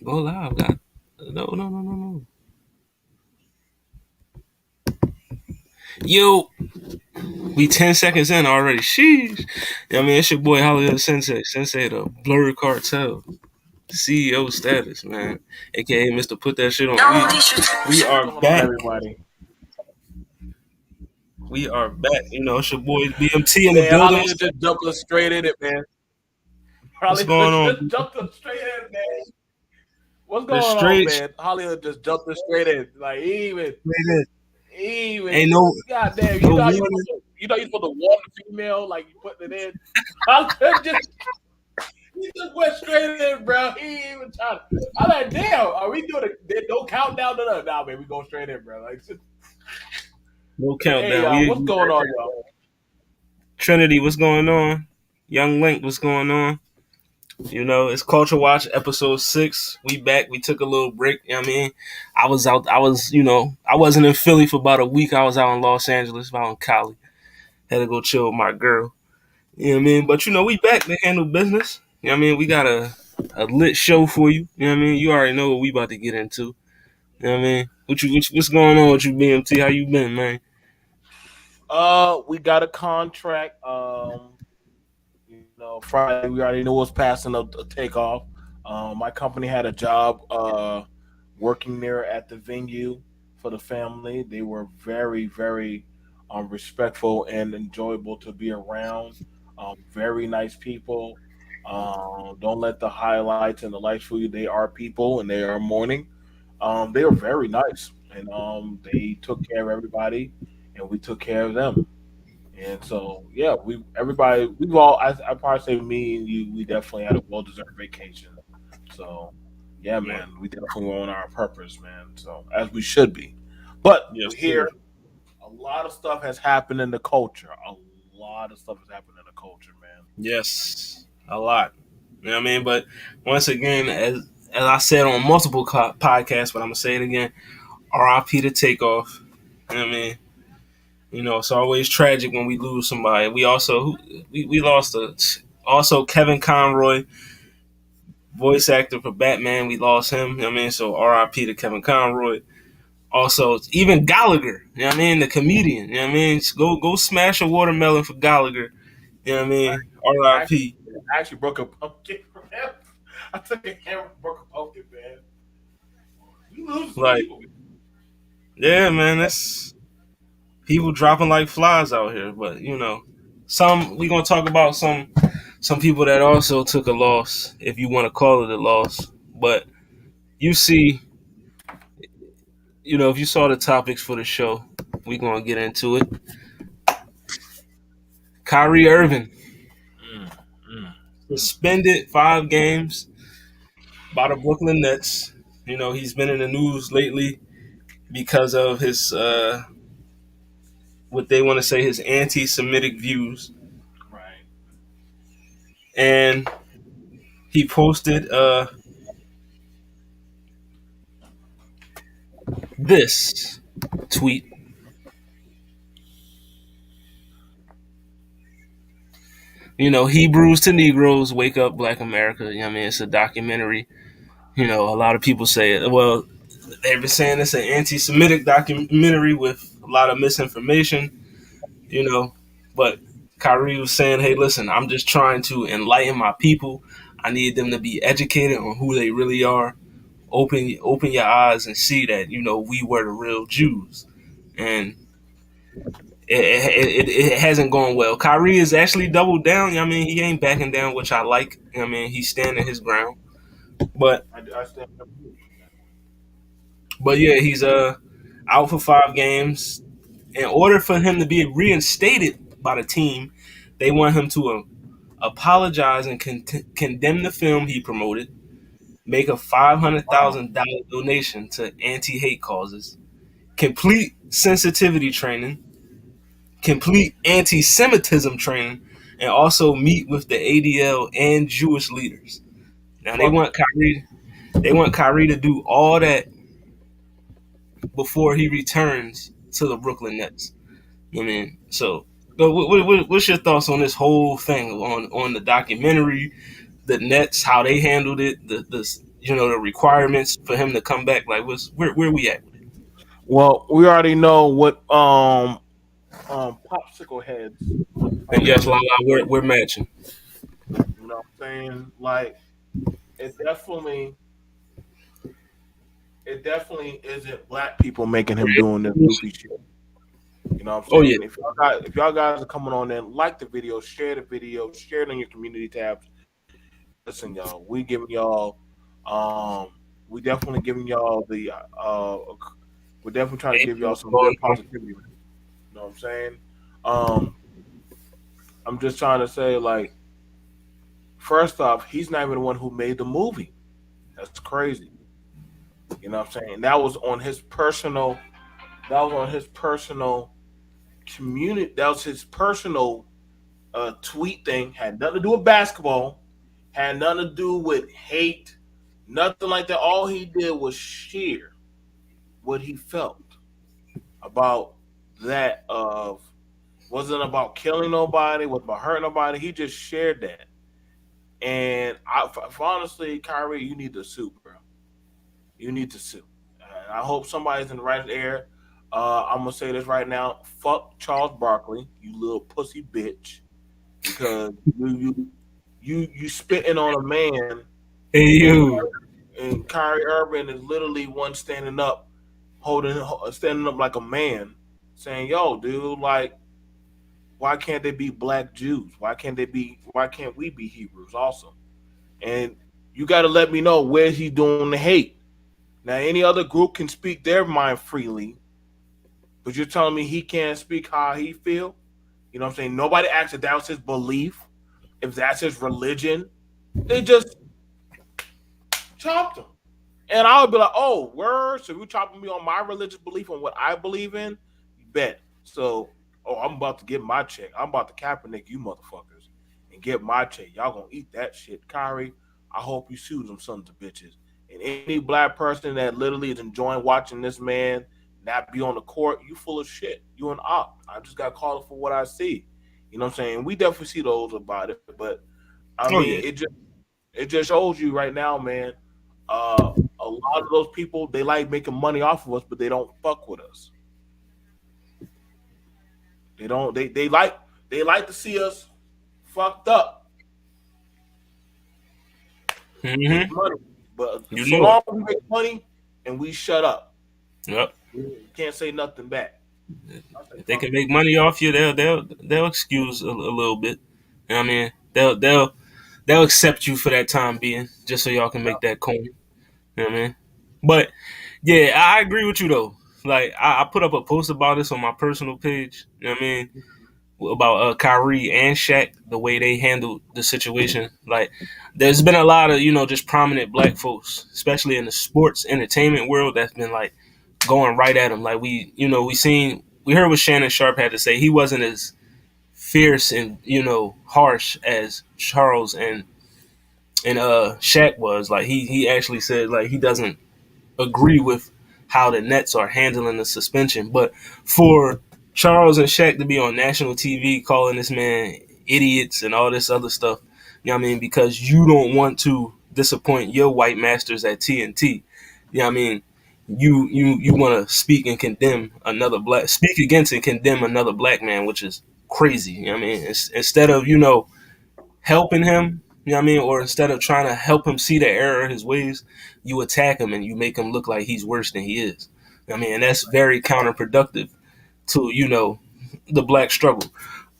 Go live, God. No. Yo, we 10 seconds in already. Sheesh. I mean, it's your boy HollyHood Sensei, the Blurred Cartel, CEO status, man. AKA Mr. Put That Shit on. We What's are going on, back. everybody? We are back. You know, it's your boy BMT in the Man, building. Hollywood just jumped us straight in it, man. What's Hollywood going on? just jumped us straight in, it, man. What's The going on, straight, man? Hollywood just jumped us straight in. Like even, ain't no goddamn, no warning. you supposed to warn the female like you putting it in. Hollywood just he just went straight in, bro. He ain't even trying. I'm like, damn, are we doing a no countdown to that? Nah, man, we going straight in, bro. Like, No hey, countdown. what's going on, y'all? Trinity, what's going on? Young Link, what's going on? You know, it's Culture Watch episode 6. We back. We took a little break. You know what I mean? I wasn't in Philly for about a week. I was out in Los Angeles, out in Cali. Had to go chill with my girl. You know what I mean? But we back to handle business. You know what I mean? We got a lit show for you. You know what I mean? You already know what we about to get into. You know what I mean? What's going on with you, BMT? How you been, man? We got a contract. Friday we already knew was passing a takeoff. My company had a job working there at the venue for the family. They were very, very respectful and enjoyable to be around. Very nice people. Don't let the highlights and the lights fool you. They are people and they are mourning. They were very nice and they took care of everybody and we took care of them. And so, yeah, we've all, I probably say me and you, we definitely had a well deserved vacation. So, yeah, Yeah. man, we definitely were on our purpose, man. So, as we should be. But Yes, we're sir. here. A lot of stuff has happened in the culture. A lot of stuff has happened in the culture, man. Yes, a lot. You know what I mean? But once again, as I said on multiple podcasts, but I'm gonna say it again: R.I.P. to Takeoff. You know what I mean? You know, it's always tragic when we lose somebody. We lost also Kevin Conroy, voice actor for Batman. We lost him. You know what I mean? So R.I.P. to Kevin Conroy. Also, even Gallagher. You know what I mean? The comedian. You know what I mean? Go smash a watermelon for Gallagher. You know what I mean? I actually, R.I.P. I actually broke a pumpkin for him. I took a hammer and broke a pumpkin, man. We lose some Like, people. yeah, man, that's people dropping like flies out here. But some we gonna talk about some people that also took a loss, if you want to call it a loss. But you see, if you saw the topics for the show, we gonna get into it. Kyrie Irving Mm, mm. suspended 5 games by the Brooklyn Nets. He's been in the news lately because of his what they want to say his anti-Semitic views, Right. and he posted this tweet. Hebrews to Negroes, wake up, Black America. I mean, it's a documentary. A lot of people say, well, they've been saying it's an anti-Semitic documentary with a lot of misinformation. But Kyrie was saying, hey, listen, I'm just trying to enlighten my people. I need them to be educated on who they really are. Open your eyes and see that we were the real Jews, and it hasn't gone well. Kyrie is actually doubled down. I mean, he ain't backing down, which I like. I mean, he's standing his ground. But I stand up. yeah, he's out for 5 games. In order for him to be reinstated by the team, they want him to apologize and condemn the film he promoted, make a Wow. $500,000 donation to anti-hate causes, complete sensitivity training, complete anti-Semitism training, and also meet with the ADL and Jewish leaders. Now they Fuck want that. Kyrie. They want Kyrie to do all that before he returns to the Brooklyn Nets. I mean, so what's your thoughts on this whole thing on the documentary? the Nets, how they handled it, the requirements for him to come back. Like, where we at with it? Well, we already know what popsicle heads And are yes, gonna Lala, do. we're matching. You know what I'm saying? Like it definitely it definitely isn't black people making him doing this goofy shit. You know what I'm Oh yeah, saying? If y'all guys are coming on in, like the video, share it on your community tabs. Listen, y'all, um we definitely giving y'all the we're definitely trying to give y'all some good positivity. You know what I'm saying? Um I'm just trying to say, like, first off, he's not even the one who made the movie. That's crazy. You know what I'm saying? That was on his personal community. That was his personal tweet thing. Had nothing to do with basketball. Had nothing to do with hate. Nothing like that. All he did was share what he felt about that. Of wasn't about killing nobody. Wasn't about hurting nobody. He just shared that. And honestly, Kyrie, you need to sue, bro. You need to sue. And I hope somebody's in the right air. I'm gonna say this right now. Fuck Charles Barkley, you little pussy bitch, because you spitting on a man, hey and you, Kyrie Irving is literally one standing up like a man, saying, "Yo, dude, like, why can't they be black Jews? Why can't we be Hebrews also?" And you got to let me know where he's doing the hate. Now, any other group can speak their mind freely, but you're telling me he can't speak how he feel? You know what I'm saying? Nobody asked if that was his belief, if that's his religion. They just chopped him. And I would be like, oh, word. So you chopping me on my religious belief on what I believe in? You bet. So, oh, I'm about to get my check. I'm about to Kaepernick you motherfuckers and get my check. Y'all gonna eat that shit. Kyrie, I hope you sue them sons of bitches. And any black person that literally is enjoying watching this man not be on the court, you full of shit. You an op. I just got called for what I see. You know what I'm saying? We definitely see those about it, but I oh mean, yeah. it just shows you right now, man. A lot of those people they like making money off of us, but they don't fuck with us. They don't. They like to see us fucked up, make Mm-hmm. money. But You so know it. long as we make money and we shut up, Yep. we can't say nothing back. I say If they fuck can it. make money off you, they'll excuse a little bit. You know what I mean, they'll accept you for that time being, just so y'all can make that coin. You know what I mean? But yeah, I agree with you though. Like I put up a post about this on my personal page. You know what I mean? About Kyrie and Shaq, the way they handled the situation. Like, there's been a lot of just prominent black folks, especially in the sports entertainment world, that's been like going right at him. Like we heard what Shannon Sharp had to say. He wasn't as fierce and harsh as Charles and Shaq was. Like he actually said like he doesn't agree with how the Nets are handling the suspension. But for Charles and Shaq to be on national TV calling this man idiots and all this other stuff, you know what I mean, because you don't want to disappoint your white masters at TNT. You know what I mean? You want to speak against and condemn another black man, which is crazy. You know what I mean? Instead of helping him, you know what I mean? Or instead of trying to help him see the error of his ways, you attack him and you make him look like he's worse than he is. You know what I mean? And that's very counterproductive to, the black struggle.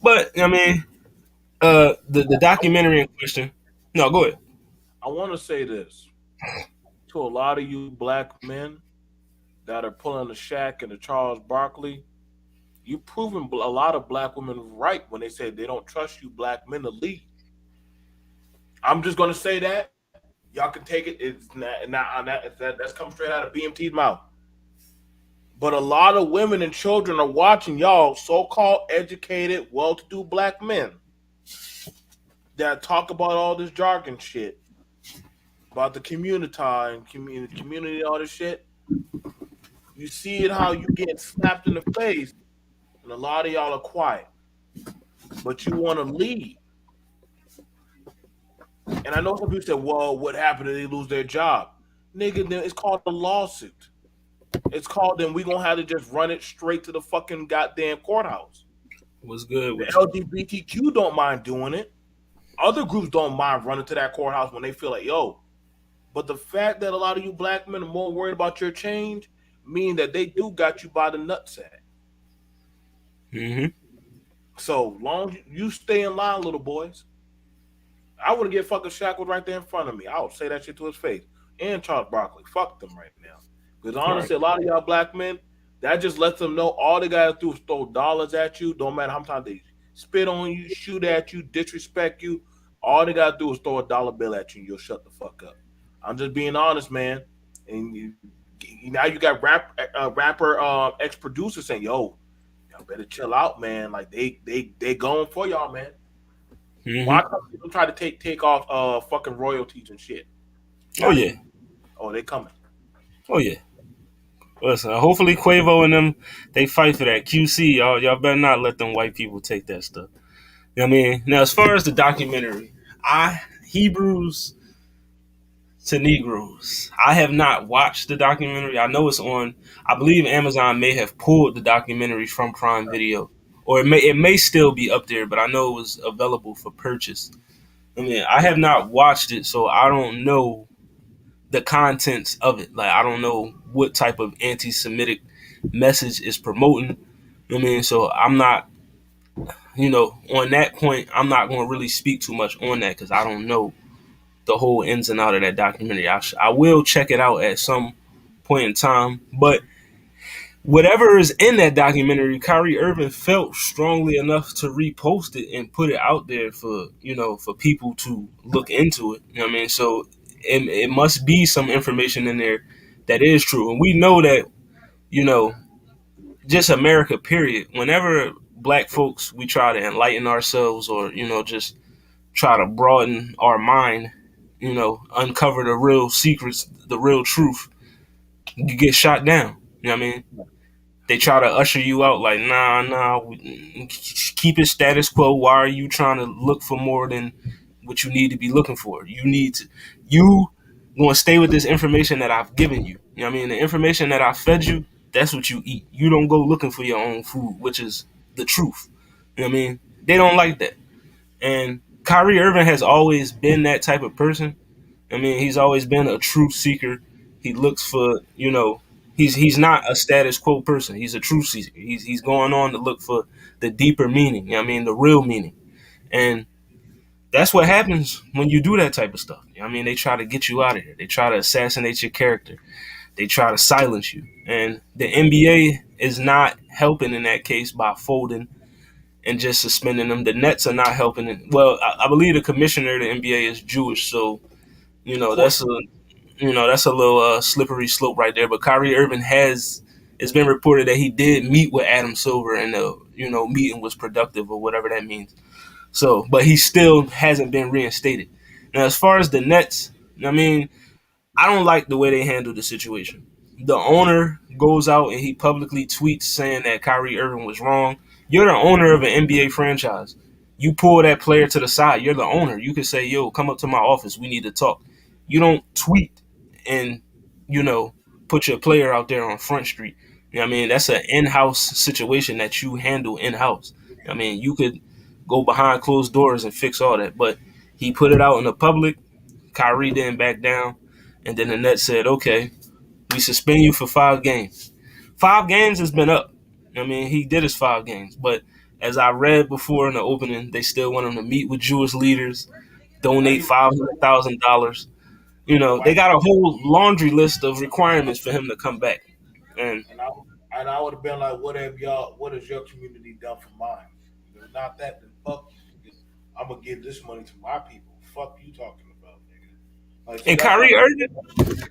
But, you know what I mean, the documentary in question. No, go ahead. I want to say this to a lot of you black men that are pulling the Shaq and the Charles Barkley. You proven a lot of black women right when they say they don't trust you black men to lead. I'm just gonna say that. Y'all can take it. It's that's come straight out of BMT's mouth. But a lot of women and children are watching y'all, so-called educated, well-to-do black men that talk about all this jargon shit about the community, all this shit. You see it how you get slapped in the face, and a lot of y'all are quiet, but you want to lead. And I know some people said, "Well, what happened if they lose their job?" Nigga, then it's called a lawsuit. It's called. Then we gonna have to just run it straight to the fucking goddamn courthouse. What's good The with you? LGBTQ don't mind doing it. Other groups don't mind running to that courthouse when they feel like, yo. But the fact that a lot of you black men are more worried about your change mean that they do got you by the nutsack. Mm-hmm. So long as you stay in line, little boys. I wouldn't get fucking shackled right there in front of me. I would say that shit to his face. And Charles Barkley, fuck them right now. Because Right. honestly, a lot of y'all black men, that just lets them know all they gotta do is throw dollars at you. Don't matter how many times they spit on you, shoot at you, disrespect you. All they gotta do is throw a dollar bill at you, and you'll shut the fuck up. I'm just being honest, man. And now you got rapper ex producer saying, "Yo, y'all better chill out, man. Like they going for y'all, man. Mm-hmm. Why come people try to take off fucking royalties and shit? Oh Gotta yeah. be. Oh, they coming. Oh yeah. Listen, hopefully Quavo and them they fight for that. QC, y'all better not let them white people take that stuff. You know what I mean? Now as far as the documentary, I Hebrews to Negroes. I have not watched the documentary. I know it's on. I believe Amazon may have pulled the documentary from Prime Video, or it may still be up there. But I know it was available for purchase. I mean, I have not watched it, so I don't know the contents of it. Like I don't know what type of anti-Semitic message is promoting. I mean, so I'm not, on that point, I'm not going to really speak too much on that because I don't know the whole ins and out of that documentary. I will check it out at some point in time, but whatever is in that documentary, Kyrie Irving felt strongly enough to repost it and put it out there for people to look into it. You know what I mean? So it must be some information in there that is true, and we know that you know just America. Period. Whenever black folks we try to enlighten ourselves or just try to broaden our mind, uncover the real secrets, the real truth, you get shot down. You know what I mean? They try to usher you out like, nah, keep it status quo. Why are you trying to look for more than what you need to be looking for? You going to stay with this information that I've given you. You know what I mean? The information that I fed you, that's what you eat. You don't go looking for your own food, which is the truth. You know what I mean? They don't like that. And Kyrie Irving has always been that type of person. I mean, he's always been a truth seeker. He looks for, he's not a status quo person. He's a truth seeker. He's going on to look for the deeper meaning. You know what I mean, the real meaning. And that's what happens when you do that type of stuff. You know what I mean, they try to get you out of here. They try to assassinate your character. They try to silence you. And the NBA is not helping in that case by folding and just suspending them. The Nets are not helping it. Well, I believe the commissioner of the NBA is Jewish, so Of course. that's a little slippery slope right there. But Kyrie Irving has it's been reported that he did meet with Adam Silver and the meeting was productive or whatever that means. So, but he still hasn't been reinstated. Now, as far as the Nets, I mean, I don't like the way they handle the situation. The owner goes out and he publicly tweets saying that Kyrie Irving was wrong. You're the owner of an NBA franchise. You pull that player to the side. You're the owner. You can say, "Yo, come up to my office. We need to talk." You don't tweet and you know put your player out there on Front Street. You know what I mean? That's an in-house situation that you handle in-house. I mean, you could go behind closed doors and fix all that, but he put it out in the public. Kyrie didn't back down. And then the Nets said, okay, we suspend you for 5 games. 5 games has been up. I mean, he did his 5 games. But as I read before in the opening, they still want him to meet with Jewish leaders, Now donate you $500,000. They right. got a whole laundry list of requirements for him to come back. And And I would have been like, what has your community done for mine? If not that, then fuck you, nigga. I'm gonna give this money to my people. Fuck you talking about, nigga. Like, see, and that's what Kyrie Irving,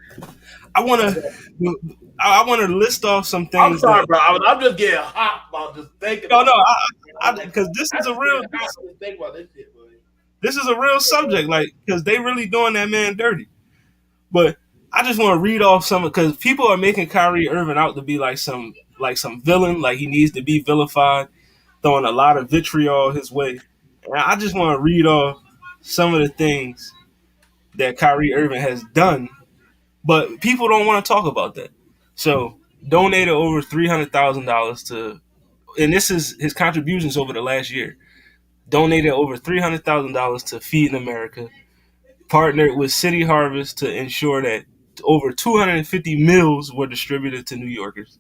I want I'm to saying. I want to list off some I'm things sorry, that bro. I'm just getting hot about just thinking no, about it. because this I is a just real getting hot just thinking about this shit, buddy. subject, like because they really doing that man dirty. But I just want to read off some because people are making Kyrie Irving out to be like some villain, like he needs to be vilified, throwing a lot of vitriol his way. And I just want to read off some of the things. that Kyrie Irving has done, but people don't want to talk about that. So donated over $300,000 to, and this is his contributions over the last year. Donated over $300,000 to Feed America. Partnered with City Harvest to ensure that over 250 meals were distributed to New Yorkers.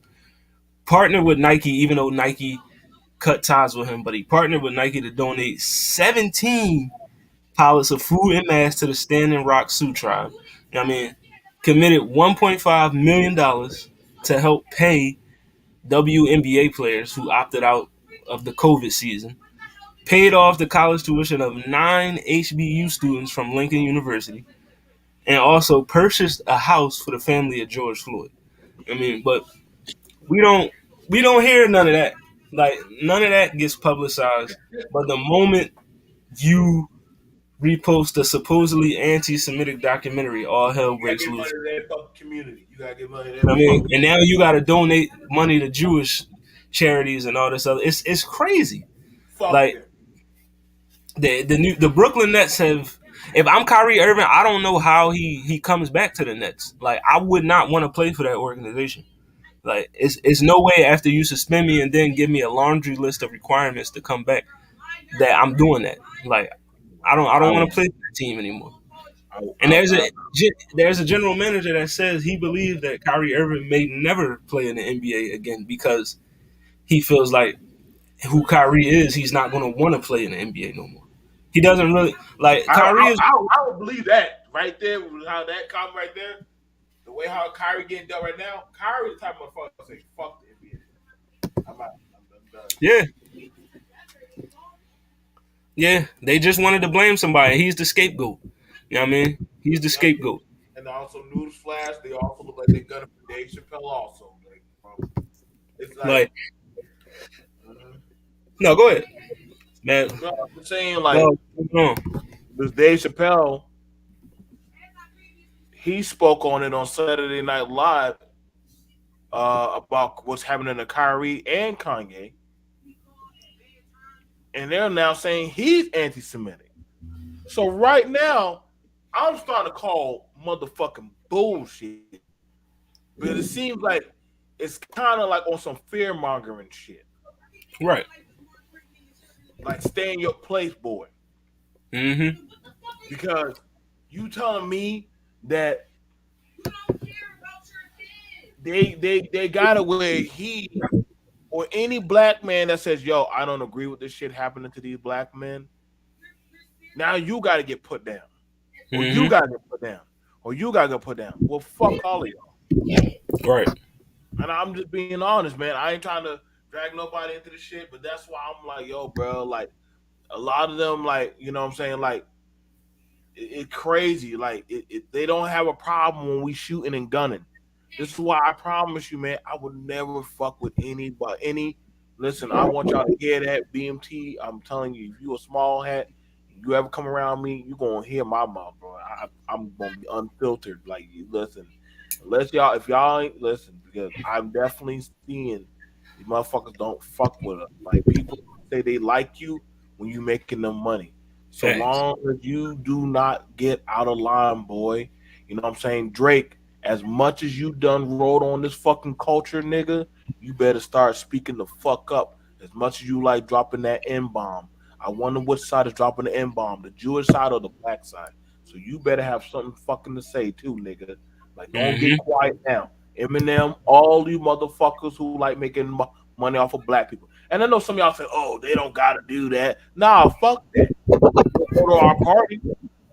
Partnered with Nike, even though Nike cut ties with him, but he partnered with Nike to donate 17 pallets of food and masks to the Standing Rock Sioux tribe. I mean, committed $1.5 million to help pay WNBA players who opted out of the COVID season. Paid off the college tuition of 9 HBU students from Lincoln University, and also purchased a house for the family of George Floyd. I mean, but we don't we don't hear none of that. Like none of that gets publicized. But the moment you repost a supposedly anti-Semitic documentary, all hell You gotta breaks give money loose. to that fucking community. You gotta give money to that I mean, fucking. and now you got to donate money to Jewish charities and all this other. It's crazy. Fuck Like them. the Brooklyn Nets have. If I'm Kyrie Irving, I don't know how he comes back to the Nets. Like I would not want to play for that organization. Like it's no way after you suspend me and then give me a laundry list of requirements to come back that I'm doing that. Like I don't I want would. to play for that team anymore. I, And I, I, there's a general manager that says he believes that Kyrie Irving may never play in the NBA again because he feels like who Kyrie is, he's not going to want to play in the NBA no more. He doesn't really like I, Kyrie I, is. I would believe that right there. How that comment right there, the way how Kyrie getting done right now. Kyrie the type of motherfucker say fuck the NBA. I'm out. I'm done. Yeah, yeah. They just wanted to blame somebody. He's the scapegoat. You know what I mean? He's the Yep. scapegoat. And also newsflash, they also look like they're gonna be Dave Chappelle also. Like, it's like, Like mhm. no, go ahead, man. No, I'm saying like No, no. this Dave Chappelle, he spoke on it on Saturday Night Live about what's happening to Kyrie and Kanye, and they're now saying he's anti-Semitic. So right now, I'm starting to call motherfucking bullshit, but it seems like it's kind of like on some fear mongering shit, Right. like stay in your place, boy, Mm-hmm. because you telling me that they got it where he or any black man that says, "Yo, I don't agree with this shit happening to these black men," now you got to get put down, or you Mm-hmm. got to get put down, or you got to get put down. Well, fuck all of y'all. Right. And I'm just being honest, man. I ain't trying to drag nobody into the shit, but that's why I'm like, yo, bro, like a lot of them, like, you know what I'm saying, like it crazy. Like they don't have a problem when we shooting and gunning. This is why I promise you, man, I would never fuck with any. Listen, I want y'all to hear that BMT. I'm telling you, if you a small hat, you ever come around me, you gonna hear my mouth, bro. I'm gonna be unfiltered. Like, you listen, unless y'all, if y'all ain't listen, because I'm definitely seeing these motherfuckers don't fuck with us. Like, people say they like you when you making them money. So Facts. long as you do not get out of line, boy. You know what I'm saying? Drake, as much as you done wrote on this fucking culture, nigga, you better start speaking the fuck up. As much as you like dropping that N bomb. I wonder which side is dropping the N bomb, the Jewish side or the black side. So you better have something fucking to say too, nigga. Like, don't get Mm-hmm. quiet now. Eminem, all you motherfuckers who like making money off of black people. And I know some of y'all say, oh, they don't gotta do that. Nah, fuck that. You go to our party.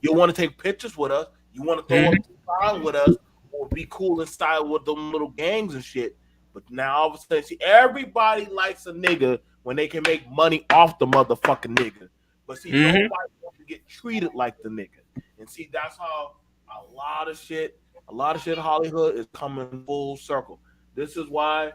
You want to take pictures with us. You want to throw up Mm-hmm. the sign with us or be cool in style with them little gangs and shit. But now all of a sudden, see, everybody likes a nigga when they can make money off the motherfucking nigga. But see, Mm-hmm. nobody wants to get treated like the nigga. And see, that's how a lot of shit HollyHood is coming full circle. This is why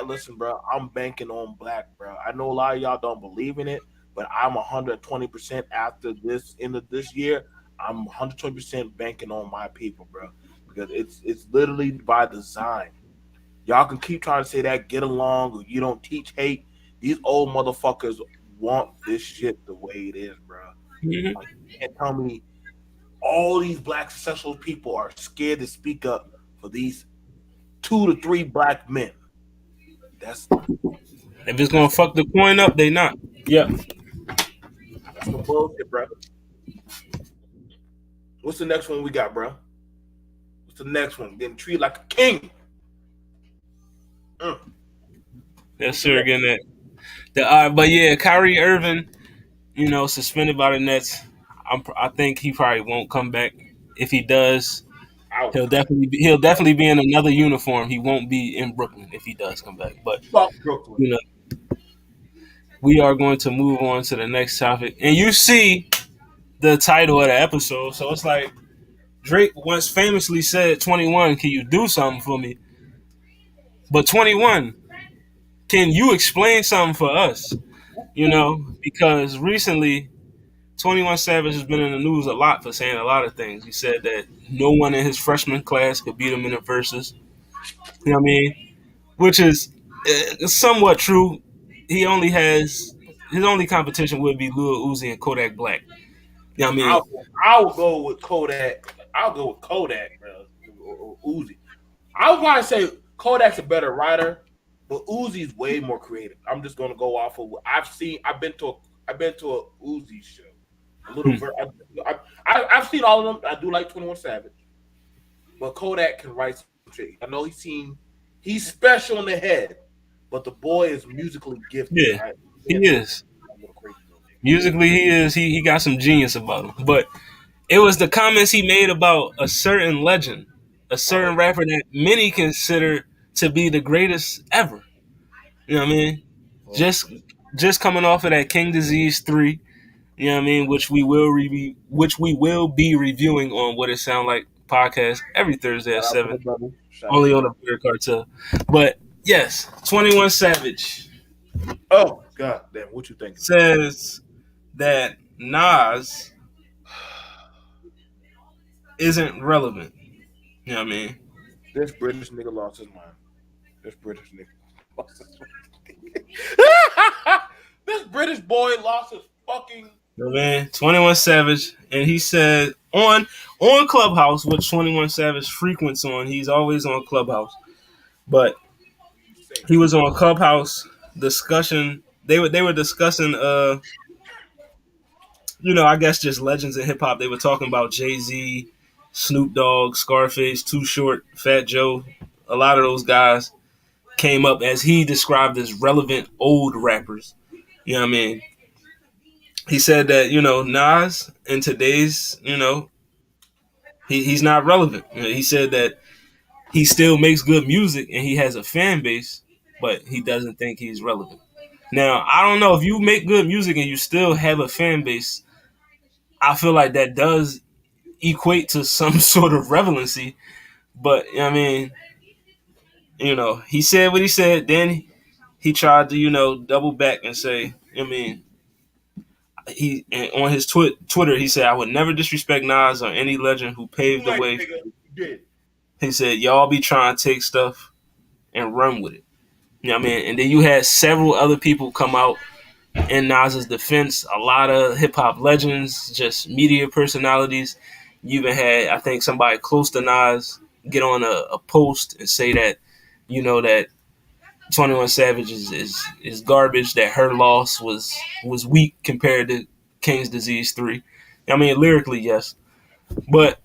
listen, bro, I'm banking on black, bro. I know a lot of y'all don't believe in it, but I'm 120% after this end of this year. I'm 120% banking on my people, bro, because it's literally by design. Y'all can keep trying to say that get along or you don't teach hate. These old motherfuckers want this shit the way it is, bro. Mm-hmm. Like, you can't tell me all these black successful people are scared to speak up for these 2 to 3 black men. That's If it's gonna that's fuck the coin up, they not. Yep. that's some bullshit, bro. What's the next one we got, bro? What's the next one? Getting treated like a king. Mm. Yes, What's the sir. next? Again, that. But yeah, Kyrie Irving, suspended by the Nets. I think he probably won't come back. If he does, I would he'll come back. definitely be in another uniform. He won't be in Brooklyn if he does come back. But Fuck Brooklyn. you know, we are going to move on to the next topic. And you see the title of the episode, so it's like Drake once famously said, "21, can you do something for me?" But 21, can you explain something for us? Because recently 21 Savage has been in the news a lot for saying a lot of things. He said that no one in his freshman class could beat him in the verses. You know what I mean? Which is somewhat true. He only has his only competition would be Lil Uzi and Kodak Black. You know what I mean? I'll go with Kodak. I'll go with Kodak, bro. Or Uzi. I would probably say Kodak's a better writer, but Uzi's way more creative. I'm just gonna go off of what I've seen. I've been to a Uzi show. A little. Hmm. I've seen all of them. I do like 21 Savage, but Kodak can write some shit. I know he's special in the head, but the boy is musically gifted. Yeah, Me he and him, is. a little crazy little nigga. Musically, he is. He got some genius about him. But it was the comments he made about a certain legend, a certain Oh, rapper that many consider to be the greatest ever. You know what I mean? oh, Just just coming off of that King Disease 3, you know what I mean, which we will be reviewing on What It Sound Like podcast every Thursday at shout out to 7, the brother. Shout out to only the on the brother. Beer Cartel. But yes, 21 Savage Oh God, damn! What you thinking? says that Nas isn't relevant. You know what I mean? This British nigga lost his mind. This British nigga lost his mind. This British boy lost his fucking. You know what I mean? 21 Savage, and he said on Clubhouse, which 21 Savage frequents on. He's always on Clubhouse, but Say he was on Clubhouse discussion. They were discussing I guess just legends in hip hop. They were talking about Jay-Z, Snoop Dogg, Scarface, Too Short, Fat Joe. A lot of those guys came up as he described as relevant old rappers. You know what I mean? He said that, Nas in today's, he's not relevant. He said that he still makes good music and he has a fan base, but he doesn't think he's relevant. Now, I don't know if you make good music and you still have a fan base. I feel like that does equate to some sort of relevancy. But I mean, he said what he said. Then he tried to, double back and say, I mean, he on his Twitter he said, "I would never disrespect Nas or any legend who paved the right, way." nigga. You did. He said, "Y'all be trying to take stuff and run with it." You know what I mean? And then you had several other people come out in Nas's defense. A lot of hip hop legends, just media personalities. You even had, I think, somebody close to Nas get on a post and say that, that 21 Savage is garbage. That her loss was weak compared to King's Disease 3. I mean, lyrically, yes, but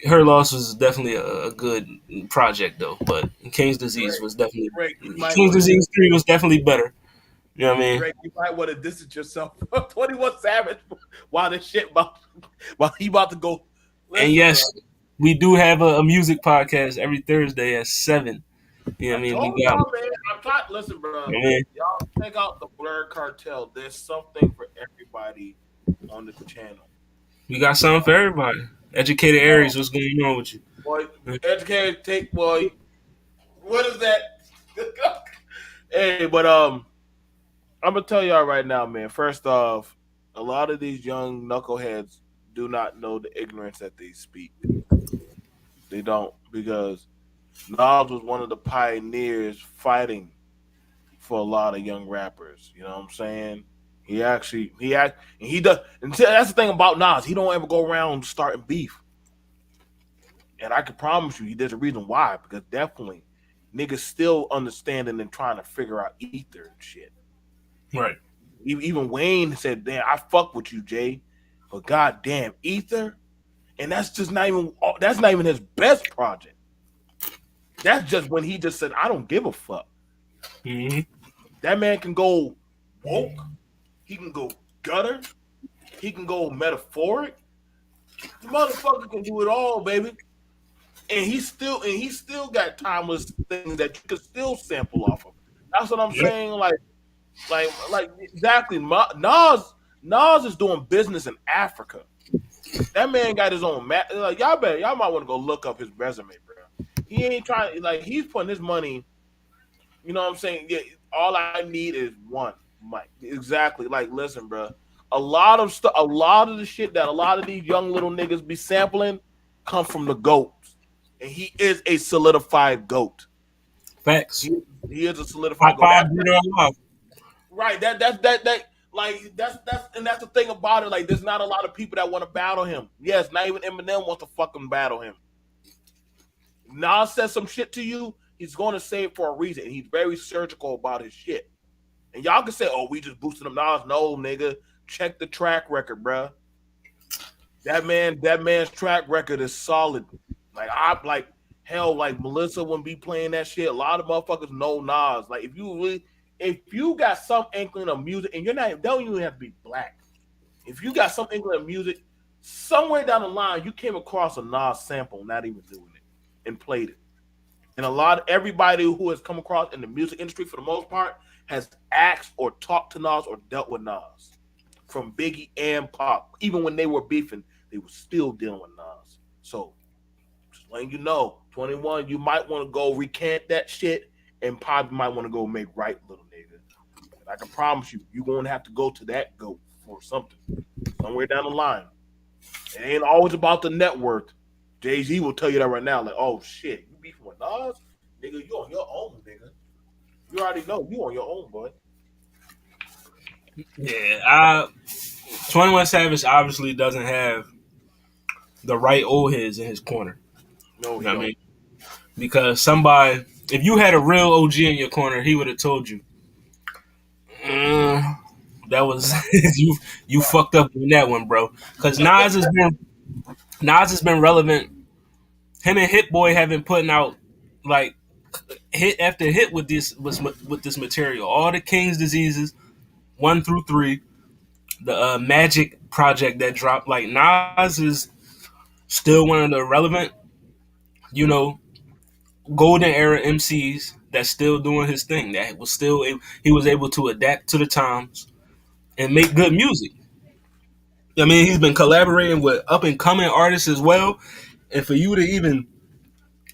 her loss was definitely a good project though. But King's Disease Drake, was definitely Drake, you might King's want to Disease 3 was definitely better. You know what I mean? Drake, you might want to distance yourself from 21 Savage while this shit while he about to go. And Listen, bro. yes, we do have a music podcast every Thursday at 7. You know what I I mean? told We got, y'all, man. I'm trying. Listen, bro. I mean, Y'all check out the Blur Cartel. There's something for everybody on the channel. we got something for everybody. Educated Oh, Aries, what's going on with you? boy, educated take boy. What is that? Hey, but I'm gonna tell y'all right now, man. First off, a lot of these young knuckleheads do not know the ignorance that they speak. They don't because Nas was one of the pioneers fighting for a lot of young rappers. You know what I'm saying? And he does. And that's the thing about Nas. He don't ever go around starting beef. And I can promise you, there's a reason why. Because definitely, niggas still understanding and trying to figure out ether and shit. Right. Even Wayne said, "Damn, I fuck with you, Jay, but goddamn, ether." And that's just not even. That's not even his best project. That's just when he just said, "I don't give a fuck." Mm-hmm. That man can go woke. He can go gutter. He can go metaphoric. The motherfucker can do it all, baby. And he still got timeless things that you can still sample off of. That's what I'm Yep. saying. Like exactly. Nas is doing business in Africa. That man got his own map. Like y'all might want to go look up his resume, bro. He ain't trying. Like he's putting his money. You know what I'm saying? Yeah. All I need is one mic. Exactly. Like listen, bro. A lot of the shit that a lot of these young little niggas be sampling come from the goats, and he is a solidified goat. Facts. He, he is a solidified Top goat. five breeder alive. Right. That like that's the thing about it. Like there's not a lot of people that want to battle him. Yes, not even Eminem wants to fucking battle him. Nas says some shit to you, he's going to say it for a reason. And he's very surgical about his shit. And y'all can say, "Oh, we just boosted him." Nas, no, nigga. Check the track record, bruh. That man's track record is solid. Like hell, like Melissa wouldn't be playing that shit. A lot of motherfuckers know Nas. Like if you got some inkling of music, and you're not, don't even have to be black. If you got some inkling of music, somewhere down the line you came across a Nas sample, not even doing it, and played it. And a lot of everybody who has come across in the music industry for the most part has asked or talked to Nas or dealt with Nas from Biggie and Pop. Even when they were beefing, they were still dealing with Nas. So just letting you know, 21, you might want to go recant that shit and probably might want to go make right, little nigga. And I can promise you, you're going to have to go to that goat for something somewhere down the line. It ain't always about the net worth. Jay Z will tell you that right now. Like, oh shit, you beefing with Nas, nigga, you on your own, nigga. You already know you on your own, boy. Yeah. 21 Savage obviously doesn't have the right old heads in his corner. No, You he know what I don't. mean? Because somebody, if you had a real OG in your corner, he would have told you, "Mm, that was Right, you right. fucked up on that one, bro." Because Nas has been relevant. Him and Hit Boy have been putting out like hit after hit with this material. All the King's diseases, 1 through 3, the Magic project that dropped. Like Nas is still one of the relevant, you know, golden era MCs that's still doing his thing. That was still he was able to adapt to the times and make good music. I mean, he's been collaborating with up and coming artists as well. And for you to even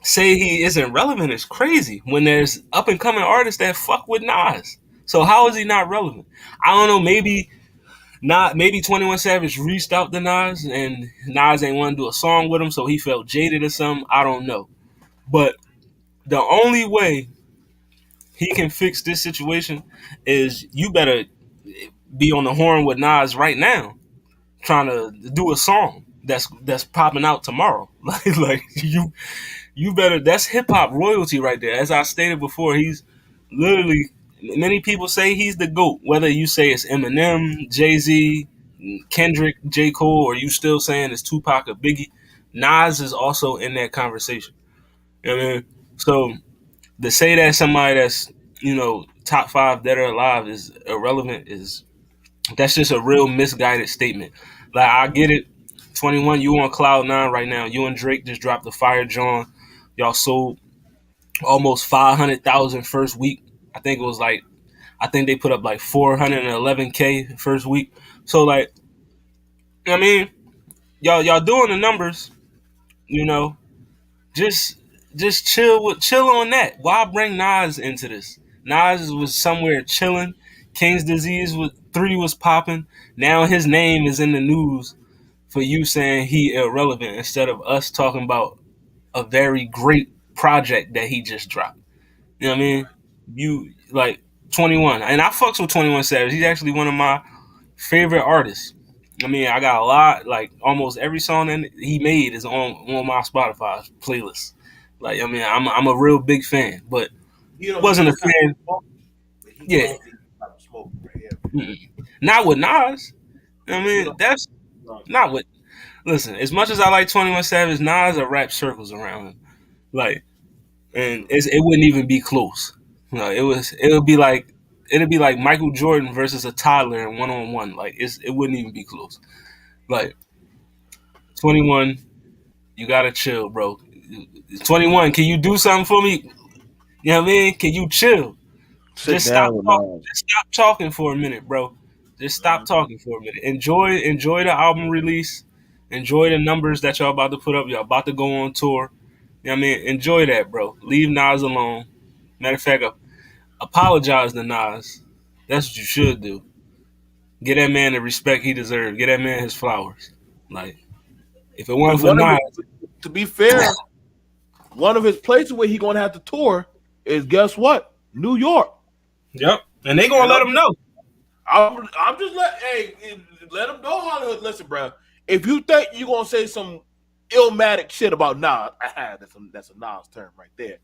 say he isn't relevant is crazy when there's up and coming artists that fuck with Nas. So how is he not relevant? I don't know. Maybe 21 Savage reached out to Nas and Nas ain't want to do a song with him, so he felt jaded or something. I don't know. But the only way he can fix this situation is you better be on the horn with Nas right now, trying to do a song that's popping out tomorrow. Like you better. That's hip hop royalty right there. As I stated before, he's literally. Many people say he's the GOAT. Whether you say it's Eminem, Jay Z, Kendrick, J Cole, or you still saying it's Tupac or Biggie, Nas is also in that conversation. You know what I mean? So to say that somebody that's top five dead or alive is irrelevant is that's just a real misguided statement. Like I get it. 21, you on cloud 9 right now. You and Drake just dropped the Fire John. Y'all sold almost 500,000 first week. I think it was like I think they put up like 411K first week. So like I mean, y'all doing the numbers, you know. Just chill on that. Why bring Nas into this? Nas was somewhere chilling. King's disease was 3 was popping. Now his name is in the news for you saying he irrelevant instead of us talking about a very great project that he just dropped. You know what I mean? You like 21, and I fucks with 21 Savage. He's actually one of my Favorite artist. I mean, I got a lot. Like almost every song that he made is on my Spotify playlist. Like I mean, I'm a real big fan, but He don't be wasn't a your type fan. of smoke, but he Yeah, gonna be your type of smoke right here. mm-mm. Not with Nas. I You mean, know, that's not what. Listen, as much as I like 21 Savage, Nas are rap circles around him. Like, and it wouldn't even be close. No, it'd be like Michael Jordan versus a toddler in 1-on-1. Like, it wouldn't even be close. Like 21, you gotta chill, bro. 21, can you do something for me? You know what I mean? Can you chill? sit Just stop down with talking. Nas. Just stop talking for a minute, bro. Just stop Mhm. talking for a minute. Enjoy the album release. Enjoy the numbers that y'all about to put up. Y'all about to go on tour. You know what I mean? Enjoy that, bro. Leave Nas alone. Matter of fact, apologize to Nas. That's what you should do. Get that man the respect he deserves. Get that man his flowers. Like, if it Because wasn't for one of Nas, his, to be fair, one of his places where he gonna have to tour is guess what? New York. yep. And they gonna And let him know. I'm just let him know Hollywood. Listen, bro. If you think you're gonna say some illmatic shit about Nas, that's a Nas term right there.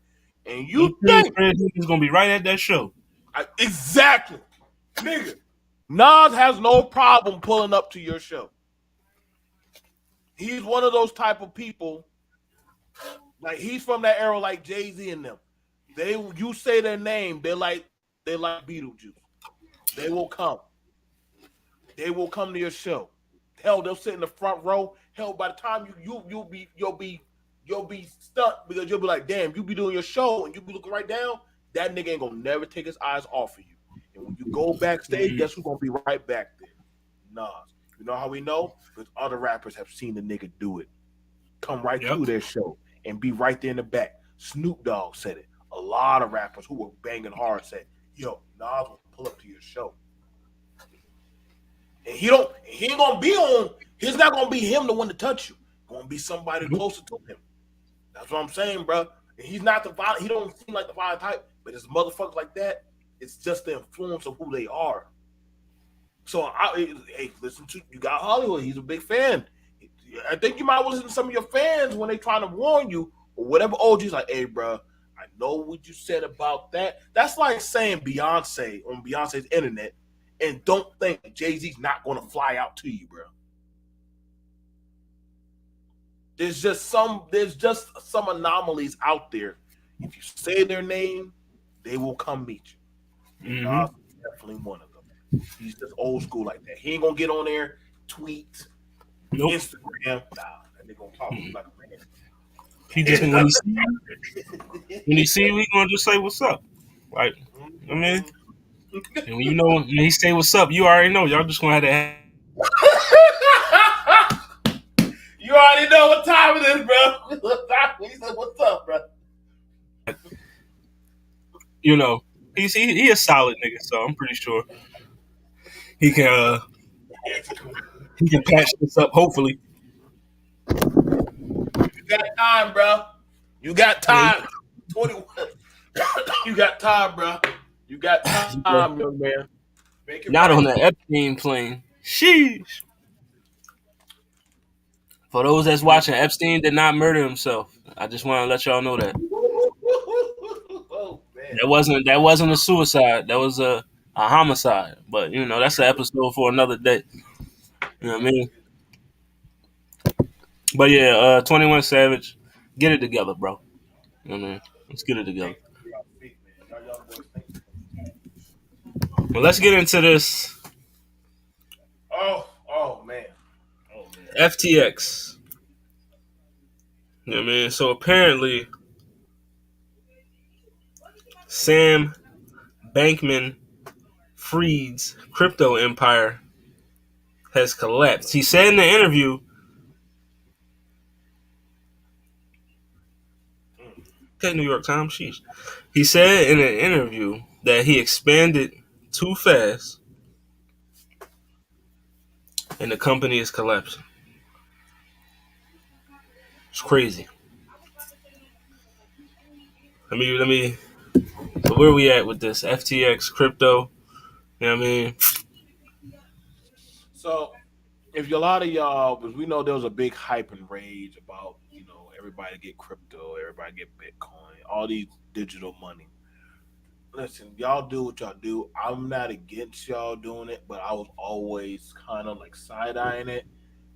And you think He's gonna be right at that show. exactly, nigga, Nas has no problem pulling up to your show. He's one of those type of people. Like he's from that era, like Jay Z and them. You say their name, they like Beetlejuice. They will come. They will come to your show. Hell, they'll sit in the front row. Hell, by the time you'll be stuck because you'll be like, damn, you be doing your show and you be looking right down. That nigga ain't gonna never take his eyes off of you. And when you go backstage, Mhm. guess who's gonna be right back there? Nas. You know how we know? Because other rappers have seen the nigga do it. Come right Yep. through their show and be right there in the back. Snoop Dogg said it. A lot of rappers who were banging hard said, yo, Nas will pull up to your show. And he ain't gonna be on, he's not gonna be him the one to touch you. Gonna be somebody Nope. closer to him. That's what I'm saying, bro. And he's not the violent, he don't seem like the violent type, but it's motherfuckers like that. It's just the influence of who they are. So hey, listen to you got HollyHood. He's a big fan. I think you might want to listen to some of your fans when they trying to warn you or whatever. OG's like, hey, bro, I know what you said about that. That's like saying Beyonce on Beyonce's internet and don't think Jay Z's not going to fly out to you, bro. There's just some anomalies out there. If you say their name, they will come meet you. And Hmm. Nas is definitely one of them. He's just old school like that. He ain't gonna get on there, tweet, Nope. Instagram. Nah, that nigga gonna talk to you Mm-mm. like He a just man. when he see you, he gonna just say what's up. Like I mean, and when you know when he say what's up, you already know. Y'all just gonna have to, You already know what time it is, bro. He said, "What's up, bro?" you know, he a solid nigga, so I'm pretty sure he can uh, he can patch this up. Hopefully, You got time, bro. You got yeah, time. 21. You got time, bro. You got yeah. time, young man. Make it Not right. on the Epstein plane. Sheesh. For those that's watching, Epstein did not murder himself. I just want to let y'all know that Oh man. that wasn't a suicide. That was a homicide. But you know, that's an episode for another day. You know what I mean? But yeah, 21 Savage, get it together, bro. You know what I mean? Let's get it together. Thank you for y'all speak, man. Y'all young boys, thank you. Well, let's get into this Oh man. Oh man. FTX. You know what I mean? So apparently, Sam Bankman Fried's crypto empire has collapsed. He said in the interview, Mm. okay, New York Times, sheesh. He said in an interview that he expanded too fast and the company is collapsing. It's crazy. Let me. So where we at with this FTX crypto? You know what I mean? So if a lot of y'all, because we know there was a big hype and rage about everybody get crypto, everybody get Bitcoin, all these digital money. Listen, y'all do what y'all do. I'm not against y'all doing it, but I was always kind of like side eyeing it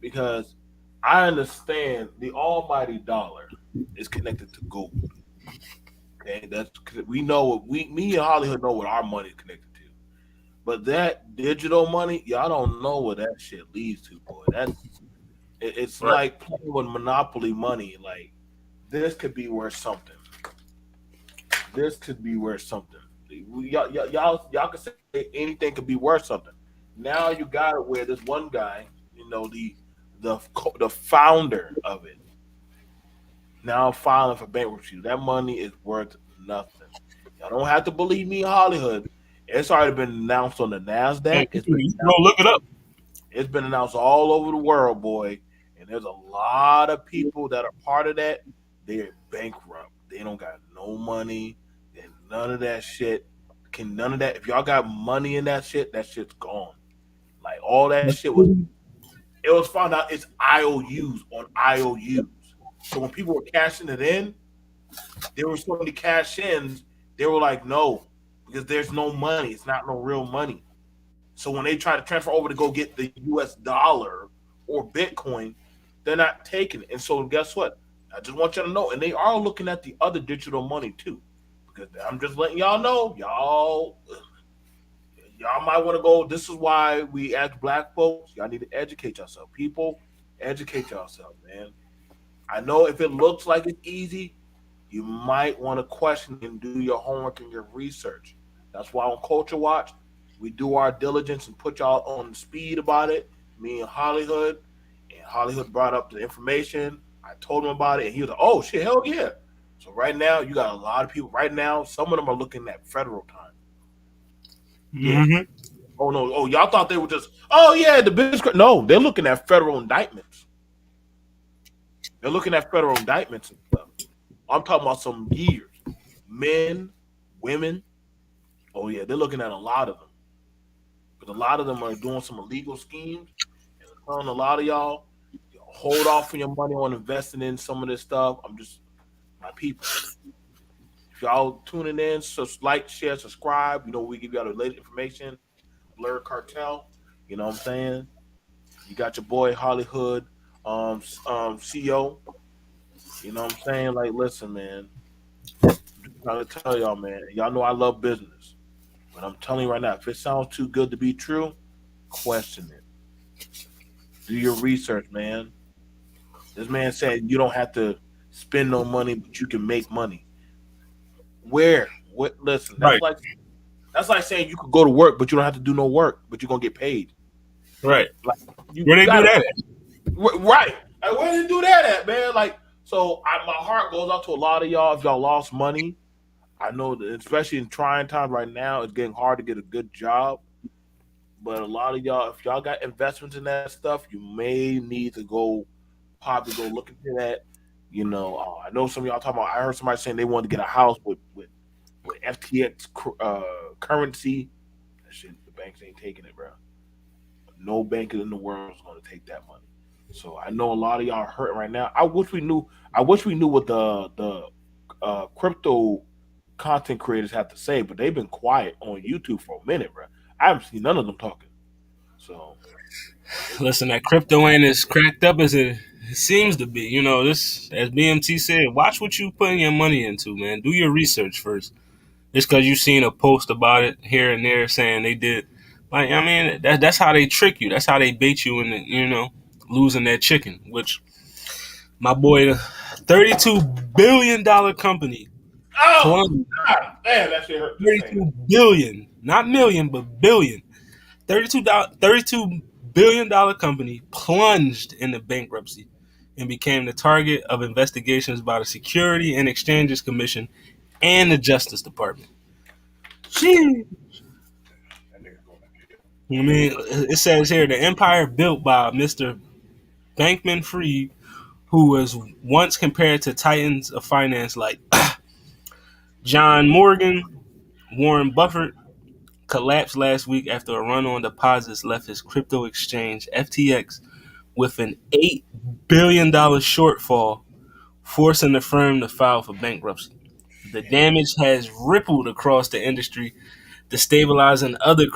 because I understand the almighty dollar is connected to gold. Okay, that's we know what me and Hollywood know what our money is connected to. But that digital money, y'all don't know what that shit leads to, boy. It's Right. like playing with monopoly money. Like this could be worth something. This could be worth something. Y'all can say anything could be worth something. Now you got it where this one guy, the founder of it, now filing for bankruptcy. That money is worth nothing. Y'all don't have to believe me, Hollywood. It's already been announced on the Hey, Nasdaq. you It's been can go announced. look it up. It's been announced all over the world, boy. And there's a lot of people that are part of that. They're bankrupt. They don't got no money. And none of that shit. Can none of that. If y'all got money in that shit's gone. Like all that shit was. It was found out it's IOUs on IOUs. So when people were cashing it in, there were so many cash ins. They were like, no, because there's no money. It's not no real money. So when they try to transfer over to go get the US dollar or Bitcoin, they're not taking it. And so guess what? I just want you to know, and they are looking at the other digital money too. Because I'm just letting y'all know, y'all might want to go. This is why we as black folks, y'all need to educate yourself. People, educate yourself, man. I know if it looks like it's easy, you might want to question and do your homework and your research. That's why on Culture Watch, we do our diligence and put y'all on speed about it. Me and Hollywood brought up the information. I told him about it, and he was like, "Oh shit, hell yeah!" So right now, you got a lot of people. Right now, some of them are looking at federal time. Yeah. Mm-hmm. Oh no. Oh, y'all thought they were just. Oh yeah, the business. No, they're looking at federal indictments. They're looking at federal indictments and stuff. I'm talking about some years. Men, women. Oh yeah, they're looking at a lot of them. But a lot of them are doing some illegal schemes. And I'm telling a lot of y'all, hold off on your money on investing in some of this stuff. I'm just my people. If y'all tuning in, so like, share, subscribe. We give y'all the latest information. Blur Cartel. You know what I'm saying? You got your boy HollyHood, CEO. You know what I'm saying? Like, listen, man. I'm just trying to tell y'all, man. Y'all know I love business, but I'm telling you right now, if it sounds too good to be true, question it. Do your research, man. This man said you don't have to spend no money, but you can make money. Where? What? Listen, Right. that's like saying you could go to work, but you don't have to do no work, but you're gonna get paid. Right. Like you Where they do gotta that at? right. Like, where did you do that at, man? Like, so my heart goes out to a lot of y'all if y'all lost money. I know that especially in trying times right now, it's getting hard to get a good job. But a lot of y'all, if y'all got investments in that stuff, you may need to probably go look into that. I know some of y'all talking about. I heard somebody saying they wanted to get a house with FTX currency. That shit, the banks ain't taking it, bro. No bank in the world is going to take that money. So I know a lot of y'all are hurting right now. I wish we knew. I wish we knew what the crypto content creators have to say, but they've been quiet on YouTube for a minute, bro. I haven't seen none of them talking. So Listen, that crypto ain't as cracked up as it seems to be. This, as BMT said, watch what you putting your money into, man. Do your research first. Just because you seen a post about it here and there saying they did, like, I mean, that's how they trick you. That's how they bait you into, losing that chicken. Which my boy, the $32 billion company oh plunged. God, damn, that shit hurt just saying 32 billion, not million, but billion. 32 billion dollar company plunged into bankruptcy and became the target of investigations by the Security and Exchanges Commission and the Justice Department. Gee. that nigga going to jail. I mean, it says here the empire built by Mr. Bankman Fried, who was once compared to titans of finance like John Morgan, Warren Buffett, collapsed last week after a run on deposits left his crypto exchange FTX with an $8 billion shortfall, forcing the firm to file for bankruptcy. The damage has rippled across the industry, destabilizing other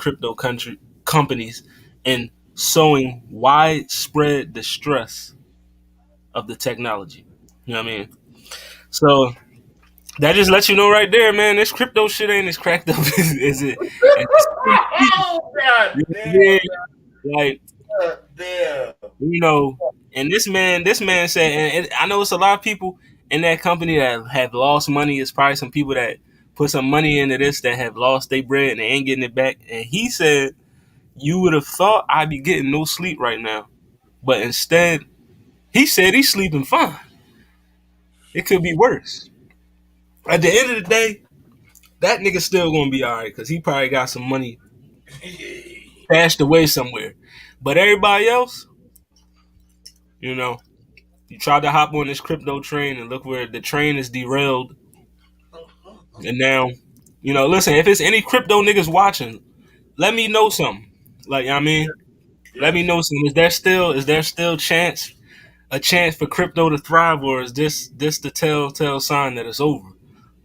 companies and sowing widespread distrust of the technology. You know what I mean? So that just lets you know right there, man. This crypto shit ain't as cracked up as it. As it Oh, God you know what I damn, mean? Like, God damn. you know, and this man said, and I know it's a lot of people in that company that have lost money. It's probably some people that put some money into this that have lost their bread and they ain't getting it back. And he said, you would have thought I'd be getting no sleep right now, but instead, he said he's sleeping fine. It could be worse. At the end of the day, that nigga still gonna be all right because he probably got some money stashed away somewhere. But everybody else, you know, you tried to hop on this crypto train and look where the train is derailed. And now, listen, if it's any crypto niggas watching, let me know something. Like, I mean, let me Yes. know something. Is there still a chance for crypto to thrive, or is this the telltale sign that it's over?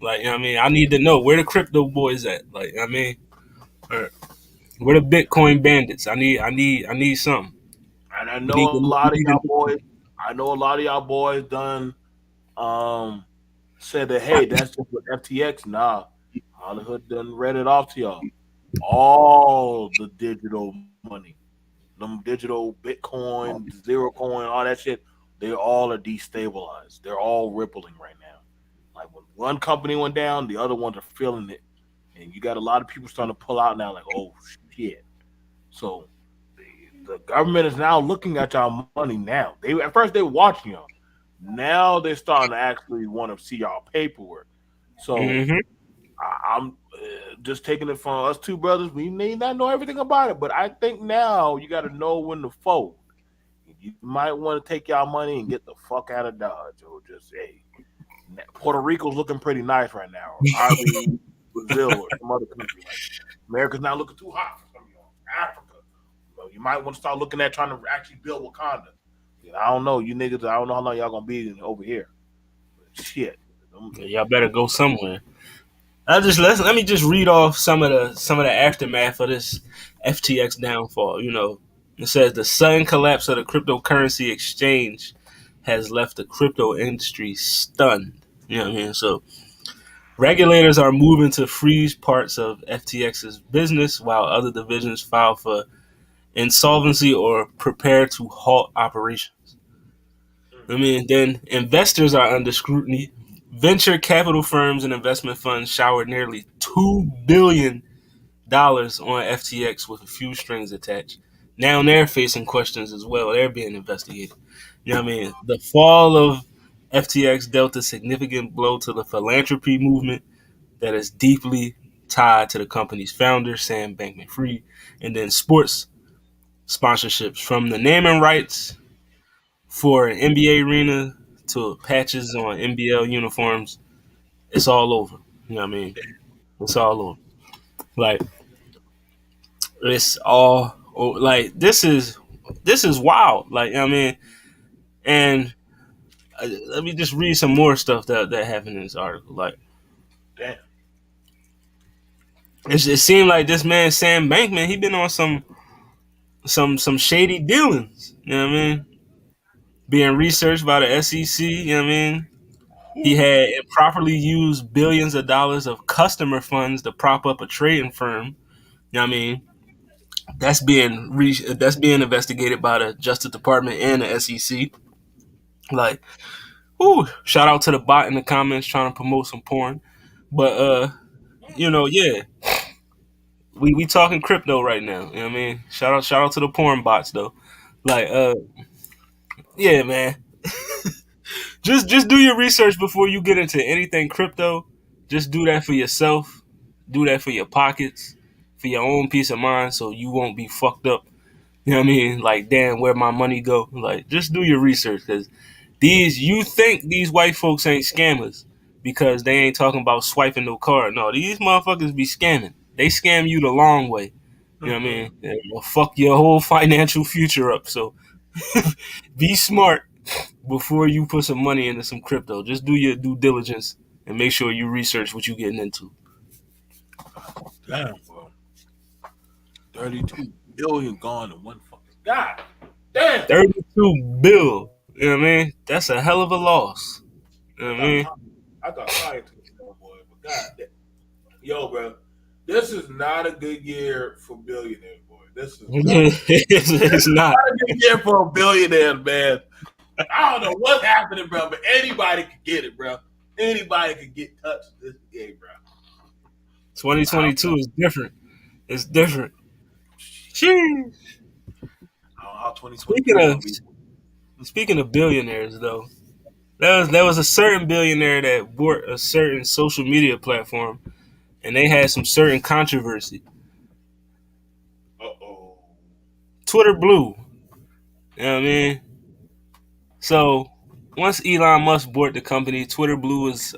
Like, I mean, I need to know where the crypto boys at. Like, I mean, or where the Bitcoin bandits? I need something. And I We know need a to, we lot of need y'all to boys. I know a lot of y'all boys done um said that, hey, that's just what FTX. Nah, HollyHood done read it off to y'all. All the digital money, them digital Bitcoin, zero coin, all that shit, they all are destabilized. They're all rippling right now. Like when one company went down, the other ones are feeling it, and you got a lot of people starting to pull out now. Like, oh shit. So the government is now looking at y'all money now. They at first they were watching y'all. Now they're starting to actually want to see y'all paperwork. So mm-hmm. I'm just taking it from us two brothers. We may not know everything about it, but I think now you got to know when to fold. You might want to take y'all money and get the fuck out of Dodge, or just hey, Puerto Rico's looking pretty nice right now, or Irving, Brazil, or some other country. Like America's not looking too hot for some of y'all. Africa, you might want to start looking at trying to actually build Wakanda. I don't know, you niggas. I don't know how long y'all gonna be over here. But shit. Y'all better go somewhere. Let me just read off some of the aftermath of this FTX downfall. It says the sudden collapse of the cryptocurrency exchange has left the crypto industry stunned. You know what I mean? So regulators are moving to freeze parts of FTX's business while other divisions file for insolvency or prepare to halt operations. I mean, then investors are under scrutiny. Venture capital firms and investment funds showered nearly $2 billion on FTX with a few strings attached. Now they're facing questions as well. They're being investigated. You know what I mean? The fall of FTX dealt a significant blow to the philanthropy movement that is deeply tied to the company's founder, Sam Bankman Fried, and then sports sponsorships from the naming rights for an NBA arena to patches on NBL uniforms. It's all over. You know what I mean? It's all over. Like it's all like this is wild. Like, you know what I mean, and let me just read some more stuff that happened in this article. Like Damn. it seemed like this man Sam Bankman, he been on some shady dealings. You know what I mean? Being researched by the SEC. You know what I mean? He had improperly used billions of dollars of customer funds to prop up a trading firm. You know what I mean? That's being investigated by the Justice Department and the SEC. Like, shout out to the bot in the comments trying to promote some porn. But yeah, we talking crypto right now. You know what I mean? Shout out to the porn bots though. Like, yeah, man. Just do your research before you get into anything crypto. Just do that for yourself. Do that for your pockets, for your own peace of mind, so you won't be fucked up. You know what I mean? Like, damn, where my money go? Like, just do your research, because you think these white folks ain't scammers because they ain't talking about swiping no card. No, these motherfuckers be scamming. They scam you the long way. You know what I mean? It'll fuck your whole financial future up. So be smart before you put some money into some crypto. Just do your due diligence and make sure you research what you're getting into. Damn, bro. 32 billion gone in one fucking. God damn. 32 bill. You know what I mean? That's a hell of a loss. You know I what I thought mean? Kanye, I thought Kanye took it down, boy. But God damn. Yo, bro. This is not a good year for billionaires, boy. This is not. It's not. Not a good year for a billionaire, man. I don't know what's happening, bro, but anybody could get it, bro. Anybody could get touched this game, bro. I don't 2022 know. is different. It's different. Sheesh. I don't know how Speaking 2023 of gonna be. speaking of billionaires, though, there was a certain billionaire that bought a certain social media platform, and they had some certain controversy. Uh-oh. Twitter Blue. You know what I mean? So once Elon Musk bought the company, Twitter Blue was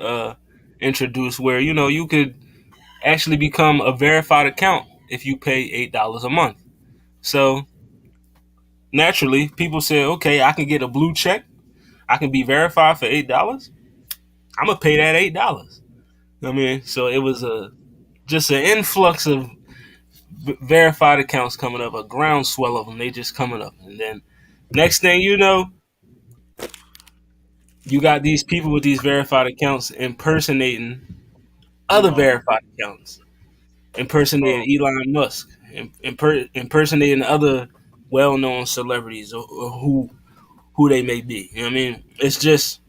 introduced, where you could actually become a verified account if you pay $8 a month. So naturally, people said, "Okay, I can get a blue check. I can be verified for $8. I'm gonna pay that $8." I mean, so it was a just an influx of verified accounts coming up, a groundswell of them. They just coming up, and then next thing you know, you got these people with these verified accounts impersonating other Elon. verified accounts, impersonating Oh, Elon Musk, impersonating other well-known celebrities or who they may be. You know what I mean? It's just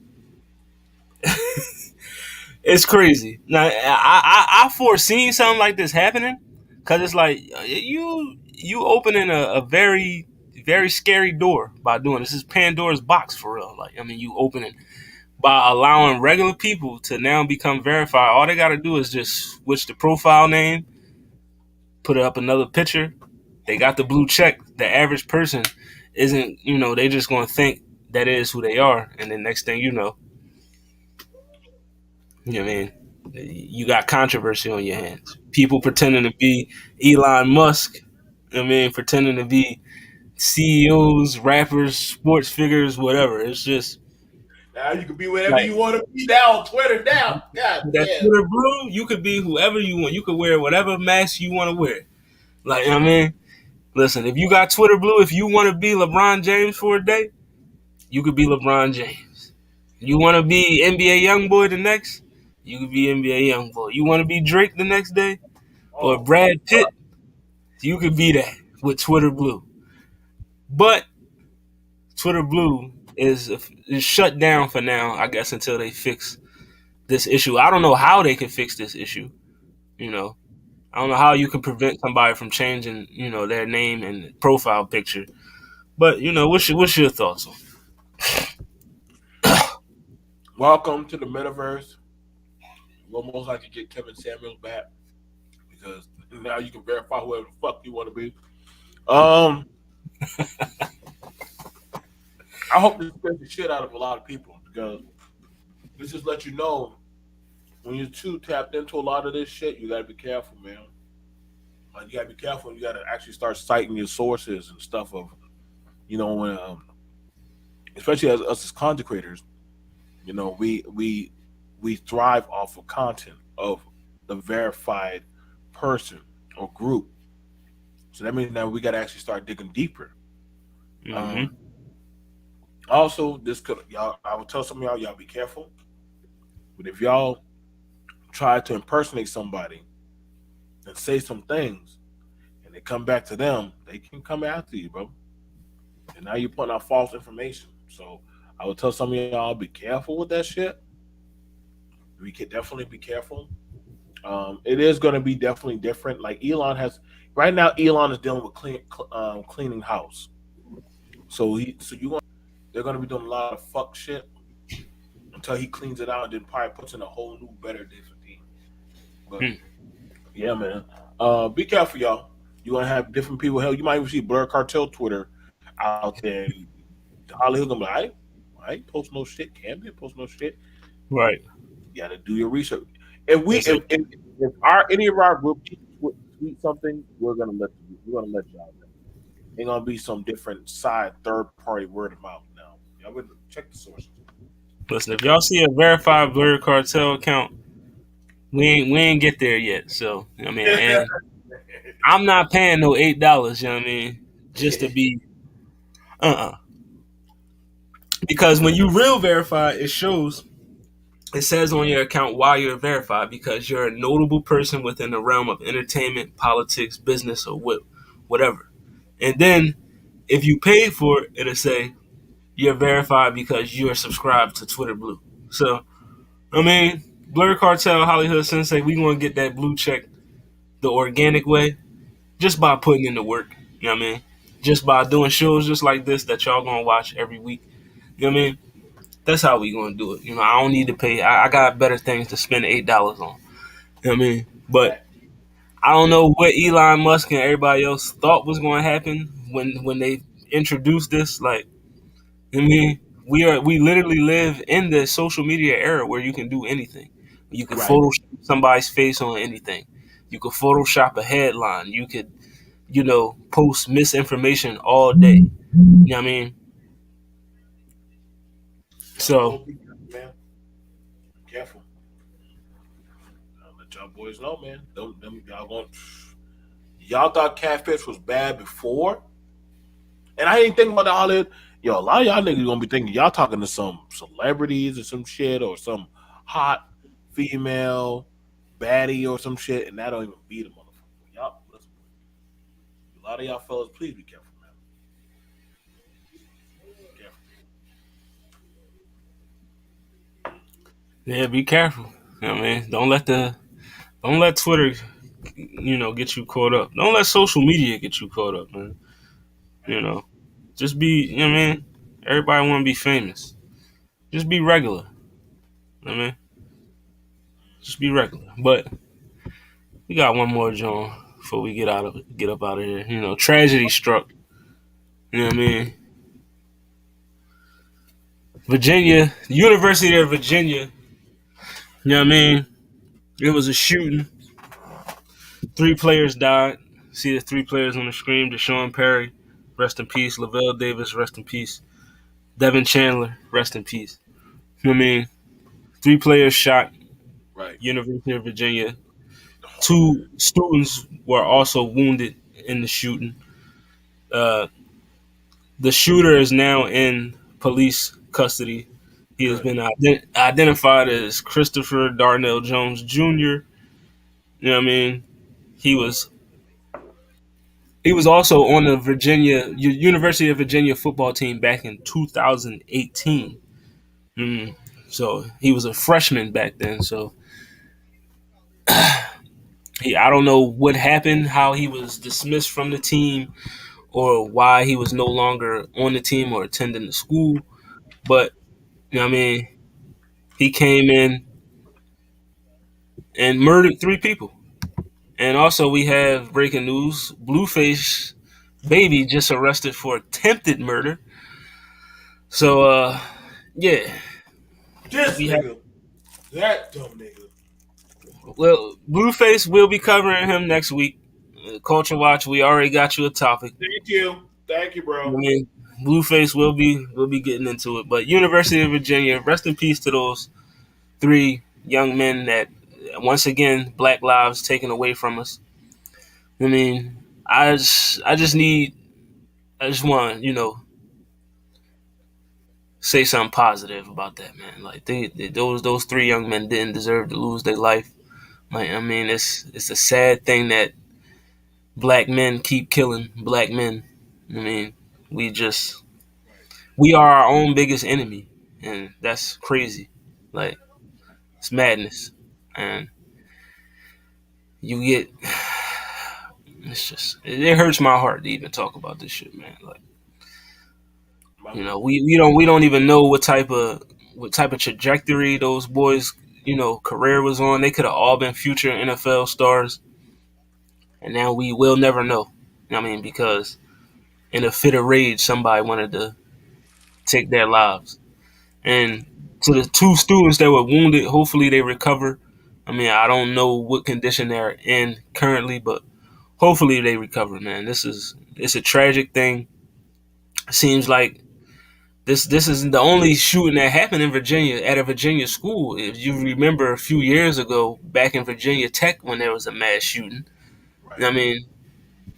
it's crazy. Now I foreseen something like this happening because it's like you opening a very scary door by doing this. This is Pandora's box for real. Like I mean, you opening by allowing regular people to now become verified. All they got to do is just switch the profile name, put up another picture. They got the blue check. The average person isn't. They just going to think that is who they are, and then next thing you know what I mean, you got controversy on your hands. People pretending to be Elon Musk. I mean, pretending to be CEOs, rappers, sports figures, whatever. It's just now you can be whatever like you want to be now on Twitter now. God that damn. Twitter blue. You could be whoever you want. You could wear whatever mask you want to wear. Like I mean, listen, if you got Twitter blue, if you want to be LeBron James for a day, you could be LeBron James. You want to be NBA YoungBoy the next, you could be NBA YoungBoy. You want to be Drake the next day or Oh my Brad god. Pitt, you could be that with Twitter blue. But Twitter blue is shut down for now, I guess, until they fix this issue. I don't know how they can fix this issue. You know, I don't know how you can prevent somebody from changing, their name and profile picture. But what's your thoughts on? Welcome to the metaverse. We'll most likely get Kevin Samuels back because now you can verify whoever the fuck you want to be. Um, I hope this scares the shit out of a lot of people because this just let you know when you're too tapped into a lot of this shit, you gotta be careful, man. Like you gotta be careful. You gotta actually start citing your sources and stuff of when especially as us as content creators, we thrive off of content of the verified person or group. So that means now we gotta actually start digging deeper. Mm-hmm. Um, Also, this could y'all. I would tell some of y'all be careful. But if y'all try to impersonate somebody and say some things, and they come back to them, they can come after you, bro. And now you're putting out false information. So I would tell some of y'all be careful with that shit. We could definitely be careful. It is going to be definitely different. Like Elon has right now, Elon is dealing with cleaning house. So they're going to be doing a lot of fuck shit until he cleans it out and then probably puts in a whole new, better, different team. But yeah, man, be careful, y'all. You're gonna have different people. Hell, you might even see Blur Cartel Twitter out there. HollyHood gonna be like, I ain't post no shit. Cam didn't post no shit. Right. You gotta do your research. If we That's it. if our any of our group tweet something, we're gonna let y'all know. Ain't gonna be some different side third party word of mouth now. Y'all better check the sources. Listen, if y'all see a verified Blur Cartel account, we ain't get there yet. So I mean, and I'm not paying no $8. You know what I mean? Just to be because when you real verify, it shows. It says on your account why you're verified because you're a notable person within the realm of entertainment, politics, business, or whatever. And then if you paid for it, it'll say you're verified because you're subscribed to Twitter Blue. So I mean, Blur Cartel, HollyHood Sensei, we gonna get that blue check the organic way just by putting in the work. You know what I mean? Just by doing shows just like this that y'all gonna watch every week. You know what I mean? That's how we gonna do it. You know, I don't need to pay. I got better things to spend $8 on. You know what I mean? But Fact. I don't know what Elon Musk and everybody else thought was going to happen when they introduced this. Like, I mean, we literally live in the social media era where you can do anything. You can Right. Photoshop somebody's face on anything. You could Photoshop a headline. You could, post misinformation all day. You know what I mean? So So be careful, man. Careful. I'll let y'all boys know, man. Y'all going y'all thought catfish was bad before? And I ain't thinking about the Hollywood. Yo, a lot of y'all niggas gonna be thinking y'all talking to some celebrities or some shit or some hot female baddie or some shit, and that don't even beat a motherfucker. Y'all, listen, a lot of y'all fellas, please be careful, man. Careful. yeah, be careful. You know what I mean? Don't let Twitter, get you caught up. Don't let social media get you caught up, man. You know, just be, you know what I mean? Everybody want to be famous. Just be regular. You know what I mean? Just be regular. But we got one more, John, before we get up out of here. You know, tragedy struck. You know what I mean? Virginia, University of Virginia. You know what I mean? It was a shooting. 3 players died. See the 3 players on the screen: Deshaun Perry, rest in peace. Lavelle Davis, rest in peace. Devin Chandler, rest in peace. You know what I mean? 3 players shot. Right. University of Virginia. Oh, Two man. students were also wounded in the shooting. Uh, the shooter is now in police custody. He has Good. been identified as Christopher Darnell Jones Jr. You know what I mean? He was he was also on the University of Virginia football team back in 2018. Mm. So he was a freshman back then. So I don't know what happened, how he was dismissed from the team, or why he was no longer on the team or attending the school. But you know what I mean, he came in and murdered 3 people. And also, we have breaking news: Blueface Baby just arrested for attempted murder. So, yeah, This we have. nigga, that dumb nigga. Well, Blueface will be covering him next week. Culture Watch, we already got you a topic. Thank you. Thank you, I bro. mean, Blueface will be getting into it. But University of Virginia, rest in peace to those 3 young men that once again black lives taken away from us. I mean, I just want to say something positive about that, man. Like those 3 young men didn't deserve to lose their life. Like I mean, it's a sad thing that black men keep killing black men. I mean, we just we are our own biggest enemy, and that's crazy. Like it's madness, and you get it's just it hurts my heart to even talk about this shit, man. Like My we don't even know what type of trajectory those boys career was on. They could have all been future NFL stars, and now we will never know. I mean, because in a fit of rage, somebody wanted to take their lives. And to the 2 students that were wounded, hopefully they recover. I mean, I don't know what condition they're in currently, but hopefully they recover, man. It's a tragic thing. Seems like this isn't the only shooting that happened in Virginia at a Virginia school. If you remember a few years ago, back in Virginia Tech, when there was a mass shooting, Right. I mean,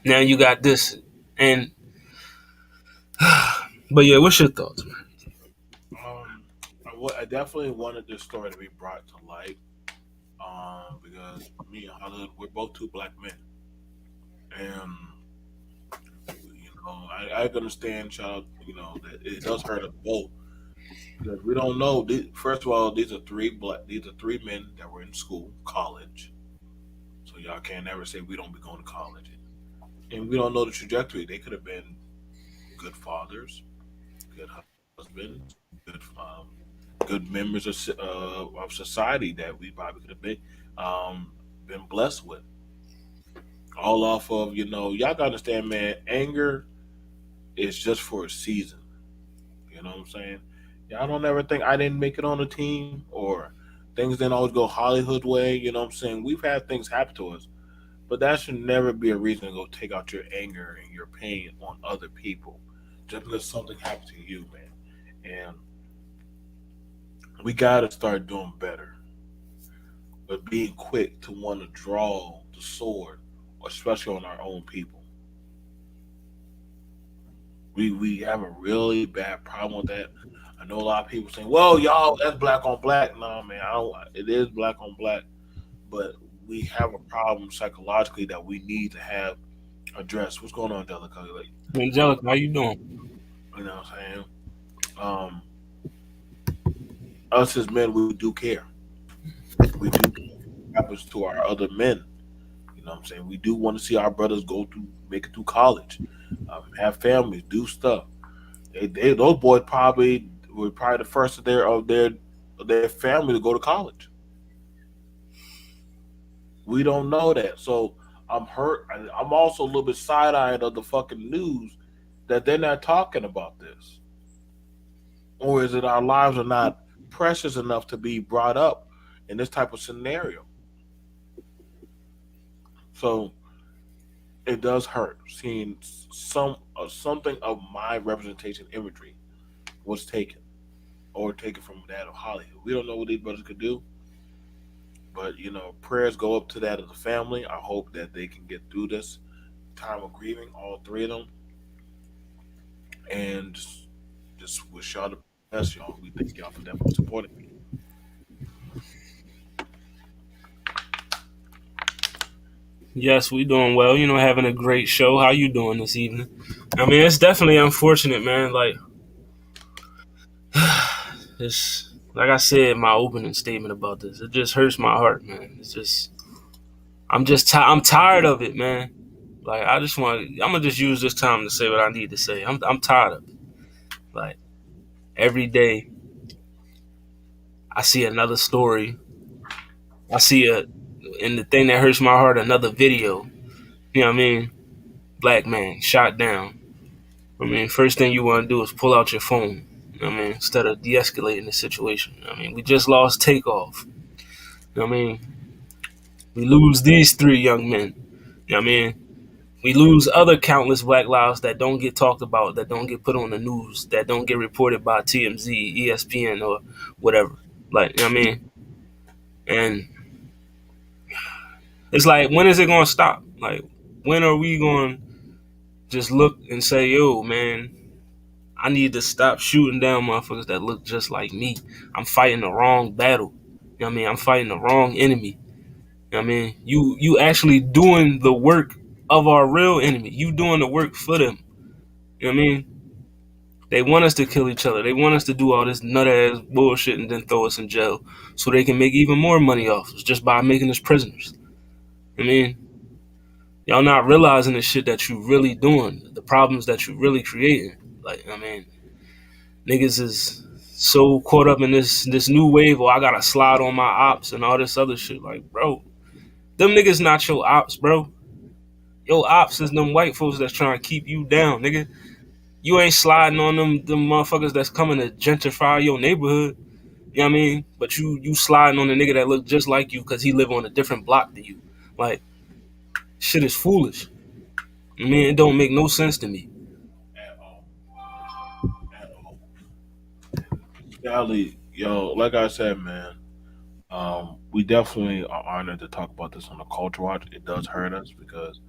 now you got this, and but yeah, what's your thoughts, man? Um, I definitely wanted this story to be brought to light. Because me and HollyHood, we're both two black men, and I can understand, child, that it does hurt us both because we don't know. First of all, these are three men that were in school, college. So y'all can't ever say we don't be going to college, and we don't know the trajectory. They could have been good fathers, good husbands, good members of society that we probably could have been blessed with. All off of y'all gotta understand, man. Anger is just for a season. You know what I'm saying? Y'all don't ever think I didn't make it on the team or things didn't always go HollyHood way. You know what I'm saying? We've had things happen to us, but that should never be a reason to go take out your anger and your pain on other people just because something happened to you, man. And we gotta start doing better, but being quick to want to draw the sword, especially on our own people. We have a really bad problem with that. I know a lot of people saying, "Well, y'all, that's black on black." No, man, I don't. It is black on black, but we have a problem psychologically that we need to have addressed. What's going on, Delica? Like, Angelica, how you doing? you know what I'm saying? Um, us as men, we do care. We do care what happens to our other men. You know what I'm saying? We do want to see our brothers go through, make it through college, have families, do stuff. Those boys probably were probably the first of their family to go to college. We don't know that, so I'm hurt. I'm also a little bit side eyed of the fucking news that they're not talking about this, or is it our lives are not precious enough to be brought up in this type of scenario? So it does hurt seeing something of my representation imagery was taken or taken from that of HollyHood. We don't know what these brothers could do, but prayers go up to that of the family. I hope that they can get through this time of grieving, all three of them, and just wish y'all the best, y'all. We thank y'all for definitely supporting me. Yes, we doing well. Having a great show. How you doing this evening? I mean, it's definitely unfortunate, man. Like, it's like I said in my opening statement about this. It just hurts my heart, man. It's just I'm tired of it, man. Like, I'm gonna just use this time to say what I need to say. I'm tired of it. Like, every day I see another story. I see and the thing that hurts my heart, another video. You know what I mean? Black man shot down. I mean, first thing you want to do is pull out your phone. You know what I mean? Instead of de-escalating the situation. I mean, we just lost Takeoff. You know what I mean? We lose these three young men. You know what I mean? We lose other countless black lives that don't get talked about, that don't get put on the news, that don't get reported by TMZ, ESPN, or whatever. Like, you know what I mean? And it's like, when is it going to stop? Like, when are we going to just look and say, yo, man, I need to stop shooting down motherfuckers that look just like me. I'm fighting the wrong battle. You know what I mean? I'm fighting the wrong enemy. You know what I mean? You actually doing the work of our real enemy. You doing the work for them. You know what I mean? They want us to kill each other. They want us to do all this nut ass bullshit and then throw us in jail so they can make even more money off us just by making us prisoners. I mean, y'all not realizing the shit that you really doing, the problems that you really creating. Like, I mean, niggas is so caught up in this new wave, or I gotta slide on my ops and all this other shit. Like, bro, them niggas not your ops, bro. Your ops is them white folks that's trying to keep you down, nigga. You ain't sliding on them motherfuckers that's coming to gentrify your neighborhood. You know what I mean? But you sliding on a nigga that look just like you because he live on a different block than you. Like, Shit is foolish. I mean, it don't make no sense to me. At all. At all. Golly, yo, like I said, man, we definitely are honored to talk about this on the Culture Watch. It does hurt us because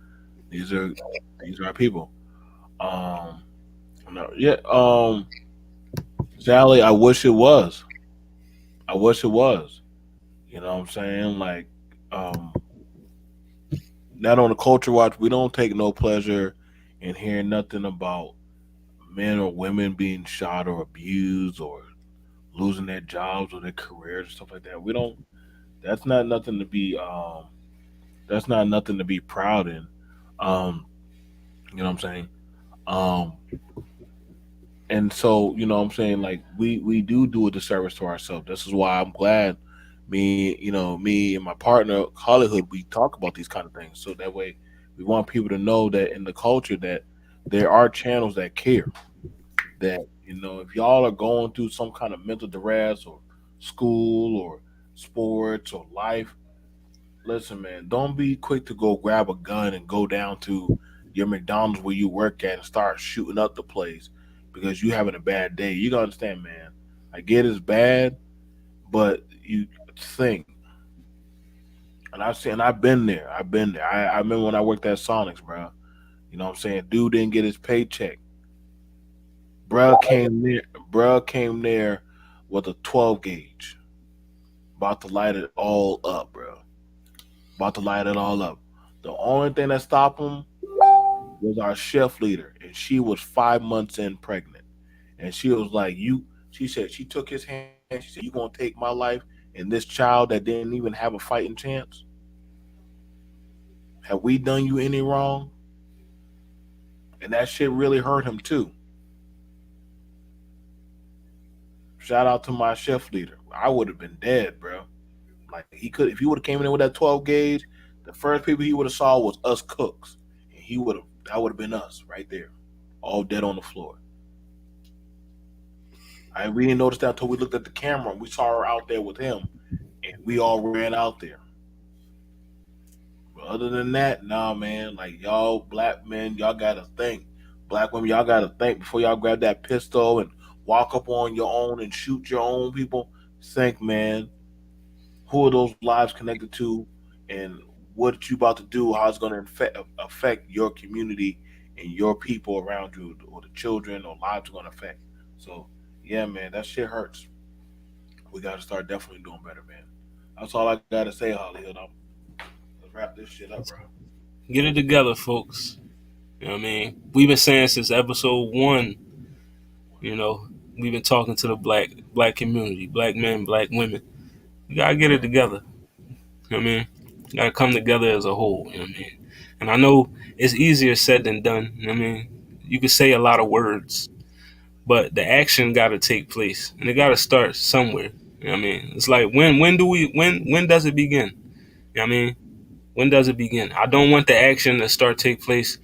these are these are our people. Um, no, yeah, Sally, I wish it was. I wish it was. You know what I'm saying? Like, um, not on the Culture Watch, we don't take no pleasure in hearing nothing about men or women being shot or abused or losing their jobs or their careers and stuff like that. We don't. That's not nothing to be. That's not nothing to be proud in. Um, you know what I'm saying? Um, and so you know what I'm saying. Like we do a disservice to ourselves. This is why I'm glad me and my partner HollyHood, we talk about these kind of things. So that way, we want people to know that in the culture that there are channels that care. That if y'all are going through some kind of mental duress or school or sports or life, listen, man, don't be quick to go grab a gun and go down to your McDonald's where you work at and start shooting up the place because you having a bad day. You gotta understand, man. I get it's bad, but you think, I've been there. I've been there. I remember when I worked at Sonics, bro. You know what I'm saying? Dude didn't get his paycheck. Bruh came there. Bruh came there with a 12 gauge, about to light it all up, bro. About to light it all up. The only thing that stopped him was our chef leader, and she was 5 months in pregnant, and she was like, "You." She said she took his hand. She said, "You gonna take my life and this child that didn't even have a fighting chance? Have we done you any wrong?" And that shit really hurt him too. Shout out to my chef leader. I would have been dead, bro. Like he could, if he would have came in there with that 12 gauge, the first people he would have saw was us cooks, and he would have that would have been us right there, all dead on the floor. We didn't notice that until we looked at the camera and we saw her out there with him, and we all ran out there. But other than that, nah, man. Like y'all, black men, y'all gotta think. Black women, y'all gotta think before y'all grab that pistol and walk up on your own and shoot your own people. Think, man. Who are those lives connected to, and what you about to do? How it's going to affect your community and your people around you, or the children or lives are going to affect. So, yeah, man, that shit hurts. We got to start definitely doing better, man. That's all I got to say, HollyHood. Let's wrap this shit up, bro. Get it together, folks. You know what I mean? We've been saying since episode one, you know, we've been talking to the black community, black men, black women. We gotta get it together. You know what I mean? Gotta come together as a whole, you know what I mean? And I know it's easier said than done. You know what I mean? You can say a lot of words, but the action gotta take place. And it gotta start somewhere. You know what I mean? It's like when does it begin? You know what I mean? When does it begin? I don't want the action to start taking place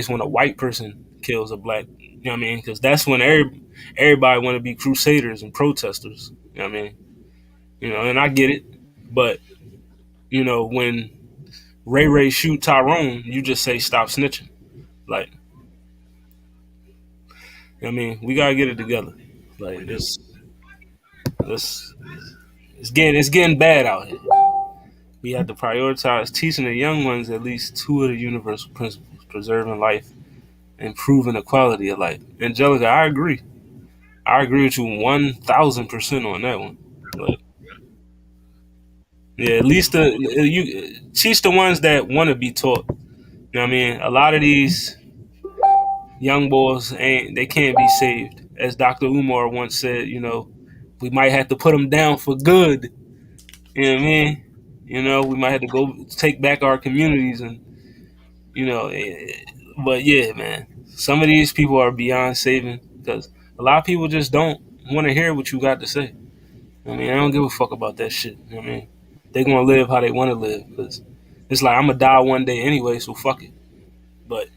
when a white person kills a black. You know what I mean? Because that's when everybody want to be crusaders and protesters. You know what I mean? You know, and I get it, but when Ray Ray shoot Tyrone, you just say stop snitching. Like, I mean, we gotta get it together. We Like do. this, it's getting bad out here. We have to prioritize teaching the young ones at least two of the universal principles: preserving life, improving the quality of life. Angelica, I agree. I agree with you 1,000% on that one. Like, yeah, at least you teach the ones that want to be taught. You know what I mean? A lot of these young boys they can't be saved. As Dr. Umar once said, we might have to put them down for good. You know what I mean? We might have to go take back our communities you know, eh, but yeah, man, some of these people are beyond saving because a lot of people just don't want to hear what you got to say. I mean, I don't give a fuck about that shit. You know what I mean? They gonna live how they want to live because it's like I'm gonna die one day anyway, so fuck it. But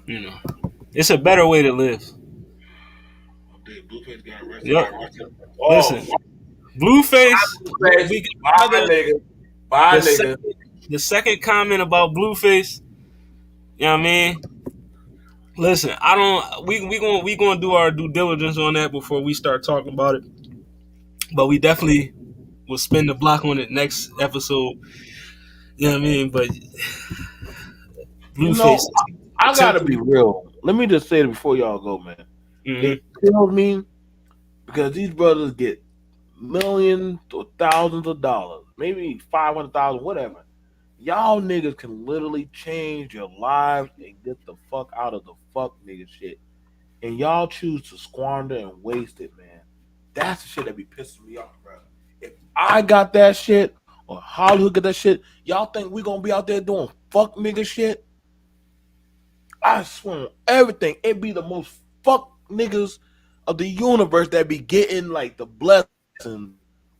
you know, it's a better way to live. Okay, Blueface got arrested. Yep. Oh, Listen, Blueface, Blueface, we bye, gather nigga. Bye, the second, nigga. the second comment about Blueface, you know what I mean? Listen, I don't. We gonna do our due diligence on that before we start talking about it. But we definitely will spin the block on it next episode. You know what I mean? But You Blueface know, I gotta attempted. be real. Let me just say it before y'all go, man. Mm-hmm. It kills me because these brothers get millions or thousands of dollars, maybe 500,000, whatever. Y'all niggas can literally change your lives and get the fuck out of the fuck nigga shit. And y'all choose to squander and waste it, man. That's the shit that be pissing me off, bro. If I got that shit or Hollywood got that shit, y'all think we gonna be out there doing fuck nigga shit? I swear on everything, it be the most fuck niggas of the universe that be getting like the blessings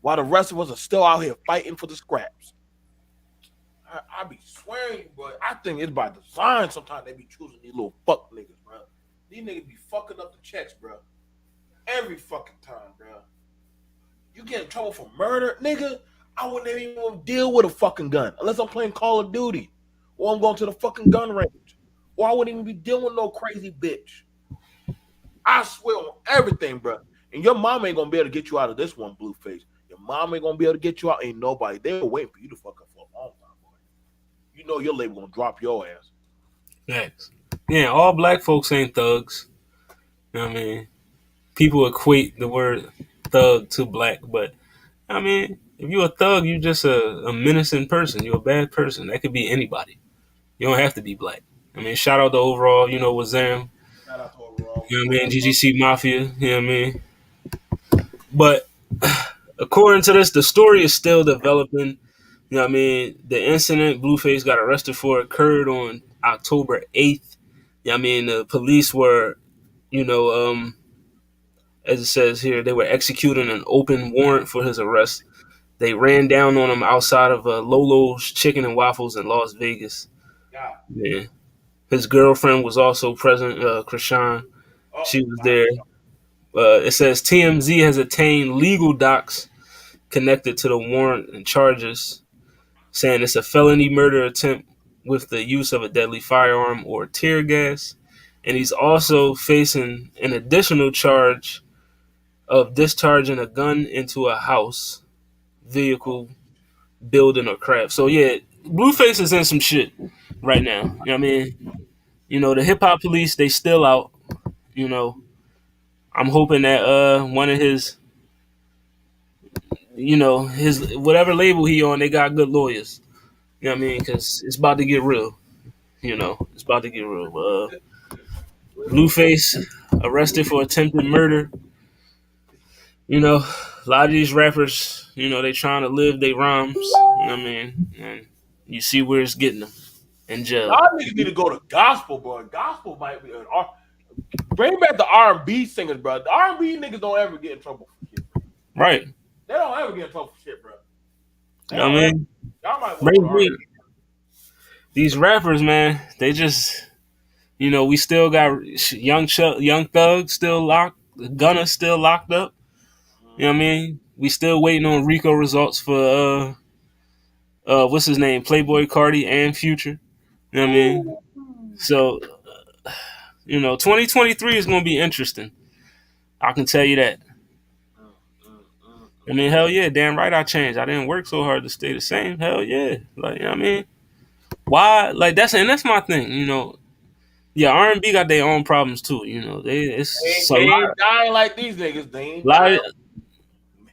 while the rest of us are still out here fighting for the scraps. I be swearing, but I think it's by design. Sometimes they be choosing these little fuck niggas, bro. These niggas be fucking up the checks, bro. Every fucking time, bro. You get in trouble for murder, nigga. I wouldn't even deal with a fucking gun unless I'm playing Call of Duty or I'm going to the fucking gun range. Or I wouldn't even be dealing with no crazy bitch. I swear on everything, bro. And your mom ain't gonna be able to get you out of this one, Blueface. Your mom ain't gonna be able to get you out. Ain't nobody. They were waiting for you to fuck up for a long time, boy. You know your label gonna drop your ass. Next. Yeah, all black folks ain't thugs. You know what I mean? People equate the word thug to black, but I mean, if you're a thug, you're just a menacing person. You're a bad person. That could be anybody. You don't have to be black. I mean, shout out to overall, Wazam. Shout out to overall. You know We what I love mean? that brother. GGC Mafia. You know what I mean? But according to this, the story is still developing. You know what I mean? The incident Blueface got arrested for occurred on October 8th. You know what I mean? The police were, you know, as it says here, they were executing an open warrant for his arrest. They ran down on him outside of Lolo's Chicken and Waffles in Las Vegas. Yeah. Yeah. His girlfriend was also present, Krishan. Oh, She was God. there. It says TMZ has obtained legal docs connected to the warrant and charges, saying it's a felony murder attempt with the use of a deadly firearm or tear gas. And he's also facing an additional charge of discharging a gun into a house, Oh, vehicle, building, or craft. So, yeah, Blueface is in some shit right now. You know what I mean? The hip hop police, they still out. You know, I'm hoping that one of his whatever label he on, they got good lawyers. You know what I mean? Because it's about to get real. It's about to get real. Blueface arrested for attempted murder. A lot of these rappers, they trying to live their rhymes. You know what I mean? And you see where it's getting them in jail. y'all niggas need to go to gospel, bro. Gospel might be bring back the R&B singers, bro. The R&B niggas don't ever get in trouble for shit, bro. Right. They don't ever get in trouble for shit, bro. They You know what don't I ever. mean? Y'all might want to go to R&B. These rappers, man, they just, we still got young Thug still locked, Gunna still locked up. You know what I mean? We still waiting on Rico results for what's his name, Playboy Cardi and Future. You know what I mean? So 2023 is gonna be interesting. I can tell you that. I mean, hell yeah, damn right I changed. I didn't work so hard to stay the same. Hell yeah, like you know what I mean, why? Like that's my thing. Yeah, R&B got their own problems too. It's a They ain't dying like these niggas. They ain't lot. dying.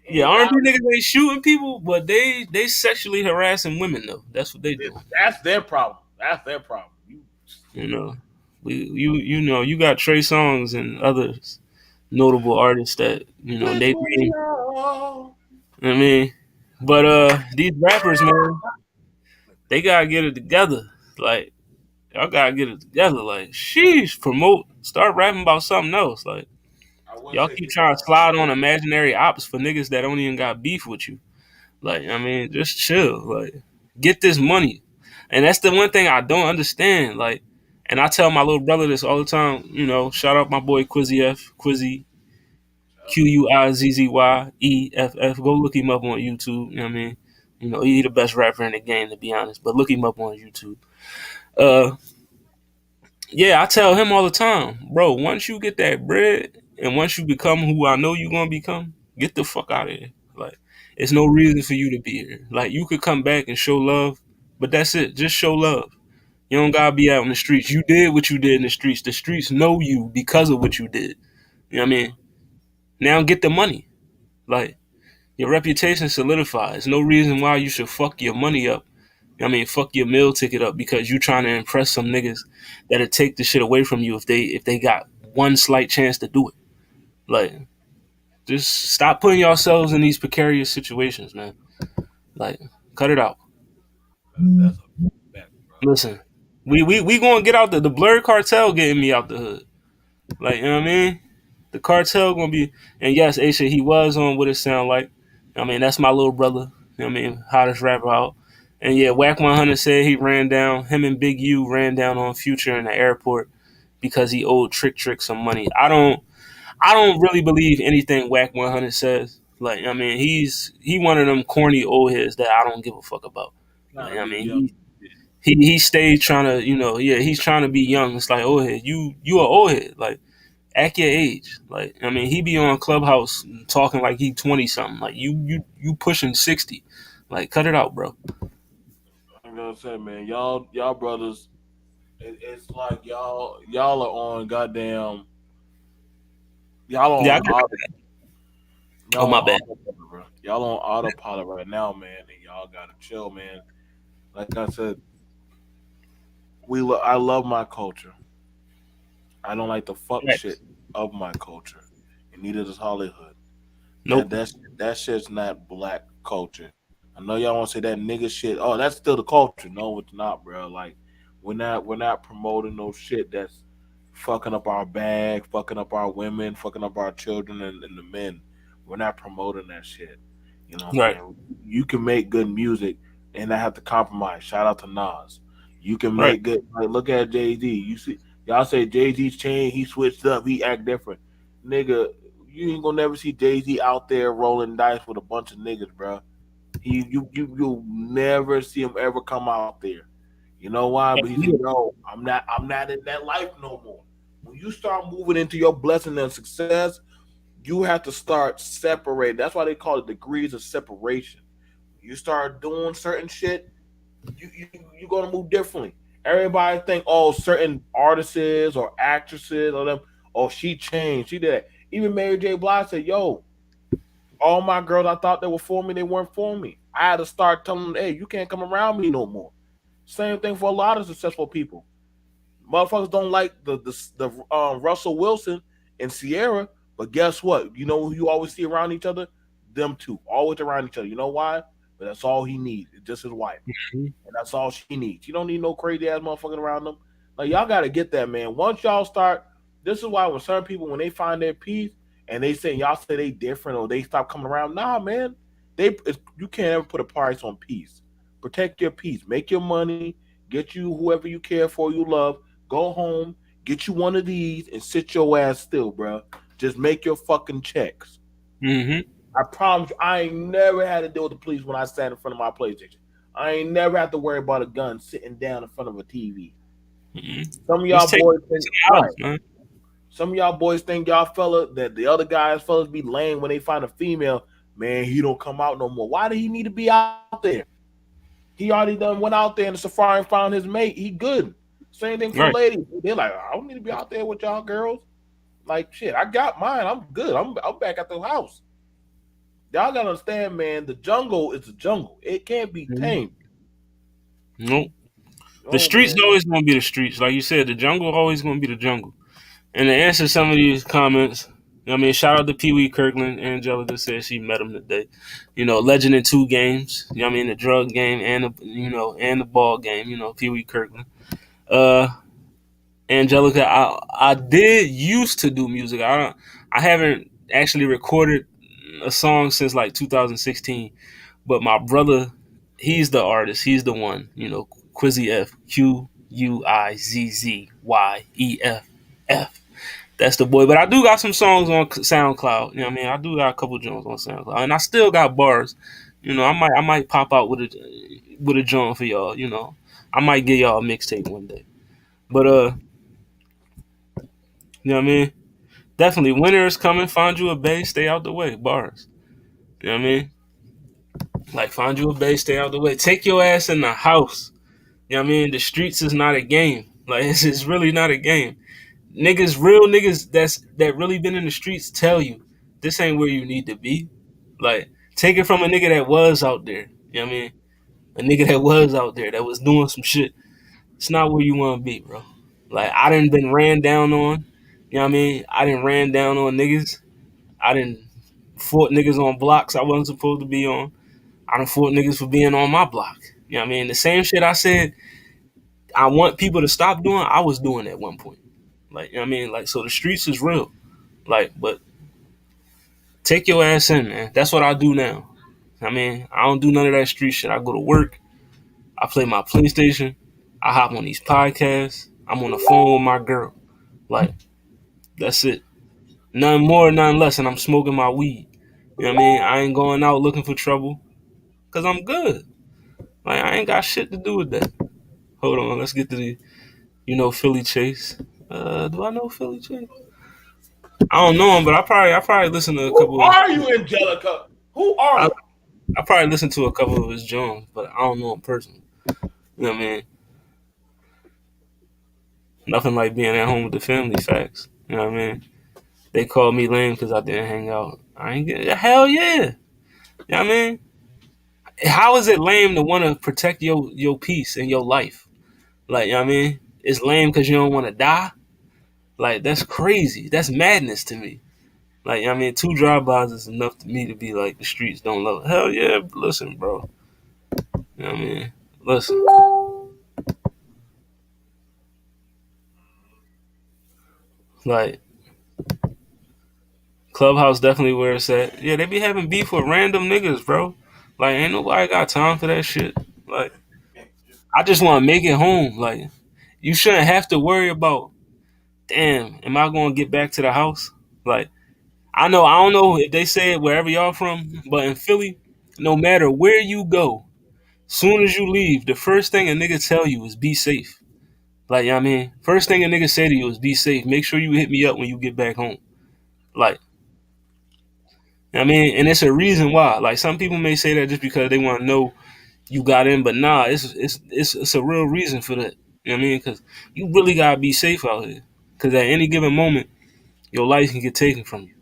They Yeah, ain't dying. R&B niggas ain't shooting people, but they sexually harassing women though. That's what they do. That's their problem. That's their problem. You know, you got Trey Songz and others notable artists that This they was name. love. I mean, but these rappers, man, they gotta get it together. Like y'all gotta get it together. Like sheesh, promote, start rapping about something else. Like I wouldn't y'all say keep get trying to slide on imaginary ops for niggas that don't even got beef with you. Like I mean, just chill. Like get this money. And that's the one thing I don't understand. Like, and I tell my little brother this all the time. Shout out my boy Quizzy F, Quizzy Quizzeff. Go look him up on YouTube. You know what I mean? You know, he the best rapper in the game, to be honest. But look him up on YouTube. Uh, yeah, I tell him all the time, bro. Once you get that bread, and once you become who I know you're gonna become, get the fuck out of here. Like, it's no reason for you to be here. Like, you could come back and show love, but that's it. Just show love. You don't gotta be out in the streets. You did what you did in the streets. The streets know you because of what you did. You know what I mean? Now get the money. Like, your reputation solidifies. No reason why you should fuck your money up. I mean, fuck your meal ticket up because you trying to impress some niggas that'll take the shit away from you if they got one slight chance to do it. Like, just stop putting yourselves in these precarious situations, man. Like, cut it out. That's a fact, bro. Listen, we gonna get out the Blurred Cartel getting me out the hood. Like, you know what I mean? The cartel gonna be, and yes, Aisha, he was on What It Sound Like. I mean, that's my little brother. You know what I mean? Hottest rapper out. And yeah, Whack 100 said he ran down, him and Big U ran down on Future in the airport because he owed Trick some money. I don't really believe anything Whack 100 says. Like, I mean, he one of them corny old heads that I don't give a fuck about. Nah, Like, I mean, yeah, he stayed trying to, yeah, he's trying to be young. It's like, old head, you a old head. Like, act your age. Like, I mean, he be on Clubhouse talking like he 20 something. Like, you pushing 60. Like, cut it out, bro. I'm gonna say, man, y'all brothers, it's like y'all are on goddamn, y'all Yeah, on auto, oh y'all my on bad. autopilot, bro. Y'all on autopilot right now, man, and y'all gotta chill, man. Like I said, I love my culture. I don't like the fuck shit Facts. of my culture, and neither does HollyHood. That Nope. that's that shit's not black culture. I know y'all want to say that nigga shit. Oh, that's still the culture. No, it's not, bro. Like we're not promoting no shit that's fucking up our bag, fucking up our women, fucking up our children and the men. We're not promoting that shit. You know what I'm Right. saying? You can make good music and not have to compromise. Shout out to Nas. You can Right. make good. Like, look at Jay Z. You see, y'all say Jay Z's changed. He switched up. He act different, nigga. You ain't gonna never see Jay Z out there rolling dice with a bunch of niggas, bro. You'll never see him ever come out there. You know why? But he said, "Yo, I'm not in that life no more." When you start moving into your blessing and success, you have to start separating. That's why they call it degrees of separation. You start doing certain shit, you're gonna move differently. Everybody think, oh, certain artists or actresses or them, oh, she changed, she did that. Even Mary J. Blige said, "Yo, all my girls I thought they were for me, they weren't for me. I had to start telling them, hey, you can't come around me no more." Same thing for a lot of successful people. Motherfuckers don't like the Russell Wilson and Sierra, but guess what? You know who you always see around each other? Them two, always around each other. You know why? But that's all he needs. It's just his wife, Mhm. and that's all she needs. You don't need no crazy ass motherfucking around them. Like y'all got to get that, man. Once y'all start, this is why when certain people when they find their peace and they say y'all say they different or they stop coming around, nah, man. You can't ever put a price on peace. Protect your peace. Make your money. Get you whoever you care for, you love. Go home. Get you one of these and sit your ass still, bro. Just make your fucking checks. Mhm. I promise you, I ain't never had to deal with the police when I sat in front of my PlayStation. I ain't never had to worry about a gun sitting down in front of a TV. Mhm. Some of Let's y'all take boys it think to the right. house, man. Some of y'all boys think y'all fella that the other guys fellas be lame when they find a female. Man, he don't come out no more. Why do he need to be out there? He already done went out there in the safari and found his mate. He good. Same thing for the Right. ladies. They're like, I don't need to be out there with y'all girls. Like shit, I got mine. I'm good. I'm back at the house. Y'all gotta understand, man. The jungle is the jungle. It can't be Mhm. tamed. Nope. The Oh streets man. always gonna be the streets. Like you said, the jungle always gonna be the jungle. And to answer some of these comments, I mean, shout out to Pee Wee Kirkland. Angelica said she met him today. Legend in two games. I mean, the drug game and the ball game. Pee Wee Kirkland. Uh, Angelica, I did used to do music. I haven't actually recorded a song since like 2016. But my brother, he's the artist. He's the one. Quizzy F, QUIZZYEFF. That's the boy. But I do got some songs on SoundCloud. You know what I mean? I do got a couple joints on SoundCloud, and I still got bars. I might pop out with a joint for y'all. I might get y'all a mixtape one day. But you know what I mean? Definitely, winter is coming. Find you a bay, stay out the way. Bars. You know what I mean? Like, find you a bay, stay out the way. Take your ass in the house. You know what I mean? The streets is not a game. Like, it's really not a game. Niggas, real niggas that really been in the streets tell you this ain't where you need to be. Like, take it from a nigga that was out there. You know what I mean? A nigga that was out there that was doing some shit. It's not where you want to be, bro. Like, I done been ran down on. You know what I mean? I done ran down on niggas. I done fought niggas on blocks I wasn't supposed to be on. I done fought niggas for being on my block. You know what I mean? The same shit I said I want people to stop doing, I was doing at one point. Like, you know what I mean? Like, so the streets is real. Like, but take your ass in, man. That's what I do now. I mean, I don't do none of that street shit. I go to work. I play my PlayStation. I hop on these podcasts. I'm on the phone with my girl. Like, that's it. None more, none less. And I'm smoking my weed. You know what I mean? I ain't going out looking for trouble because I'm good. Like, I ain't got shit to do with that. Hold on. Let's get to the, Philly Chase. Do I know Philly Chase? I don't know him, but I probably listen to a Who couple of are you, Angelica? Who are I, you? I probably listen to a couple of his Jones, but I don't know him personally. You know what I mean? Nothing like being at home with the family. Facts. You know what I mean? They called me lame because I didn't hang out. I ain't get hell yeah. You know what I mean? How is it lame to want to protect your peace and your life? Like, you know what I mean? It's lame because you don't want to die. Like, that's crazy. That's madness to me. Like, you know what I mean, two drive-bys is enough to me to be like the streets don't love it. Hell yeah, listen, bro. You know what I mean? Listen, like Clubhouse definitely where it's at. Yeah, they be having beef with random niggas, bro. Like, ain't nobody got time for that shit. Like, I just want to make it home. Like, you shouldn't have to worry about, damn, am I going to get back to the house? Like, I don't know if they say it wherever y'all from, but in Philly, no matter where you go, soon as you leave, the first thing a nigga tell you is be safe. Like, you know what I mean? First thing a nigga say to you is be safe. Make sure you hit me up when you get back home. Like, you know what I mean? And it's a reason why. Like, some people may say that just because they want to know you got in, but nah, it's a real reason for that. You know what I mean? Because you really gotta be safe out here. Because at any given moment, your life can get taken from you.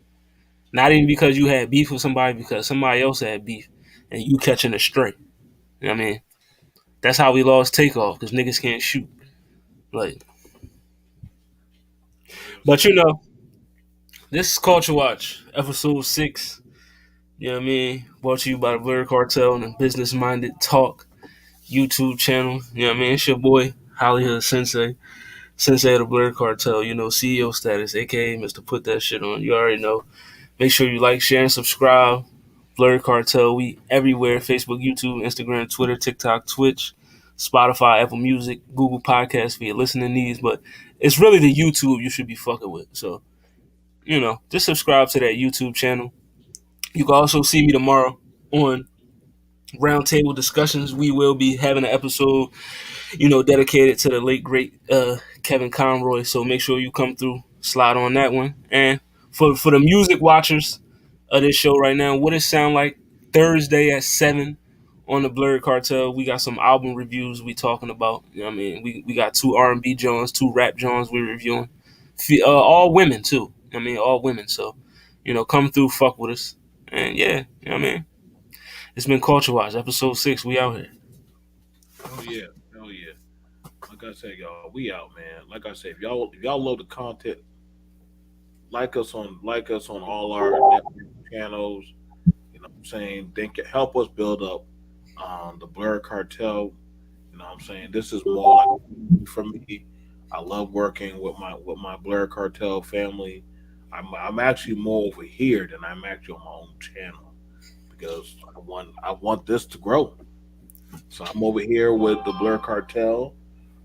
Not even because you had beef with somebody, because somebody else had beef, and you catching a stray. You know what I mean? That's how we lost takeoff because niggas can't shoot. Like, Yes, but sir. this is Culture Watch, episode 6. You know what I mean? Brought to you by the Blur Cartel and the Business Minded Talk YouTube channel. You know what I mean? It's your boy, HollyHood Sensei. Sensei of the Blur Cartel, CEO status, aka Mr. Put That Shit On. You already know. Make sure you like, share, and subscribe. Blur Cartel, we everywhere: Facebook, YouTube, Instagram, Twitter, TikTok, Twitch, Spotify, Apple Music, Google Podcasts for your listening needs. But it's really the YouTube you should be fucking with. So, just subscribe to that YouTube channel. You can also see me tomorrow on Roundtable Discussions. We will be having an episode dedicated to the late great Kevin Conroy. So make sure you come through, slide on that one. And for the music watchers of this show right now, what it sound like Thursday at 7 on the Blurred Cartel. We got some album reviews we talking about. You know what I mean? We got two R&B Jones, two rap Jones we reviewing. All women too. I mean, all women. So, come through, fuck with us. And yeah, you know what I mean? It's been Culture Watch, episode 6. We out here. Hell yeah. Hell yeah. Like I said, y'all, we out, man. Like I said, if y'all love the content, like us on all our different channels. You know what I'm saying? They can help us build up the Blur Cartel. You know what I'm saying? This is more like a family for me. I love working with my Blur Cartel family. I'm actually more over here than I'm actually on my own channel because I want this to grow. So I'm over here with the Blur Cartel.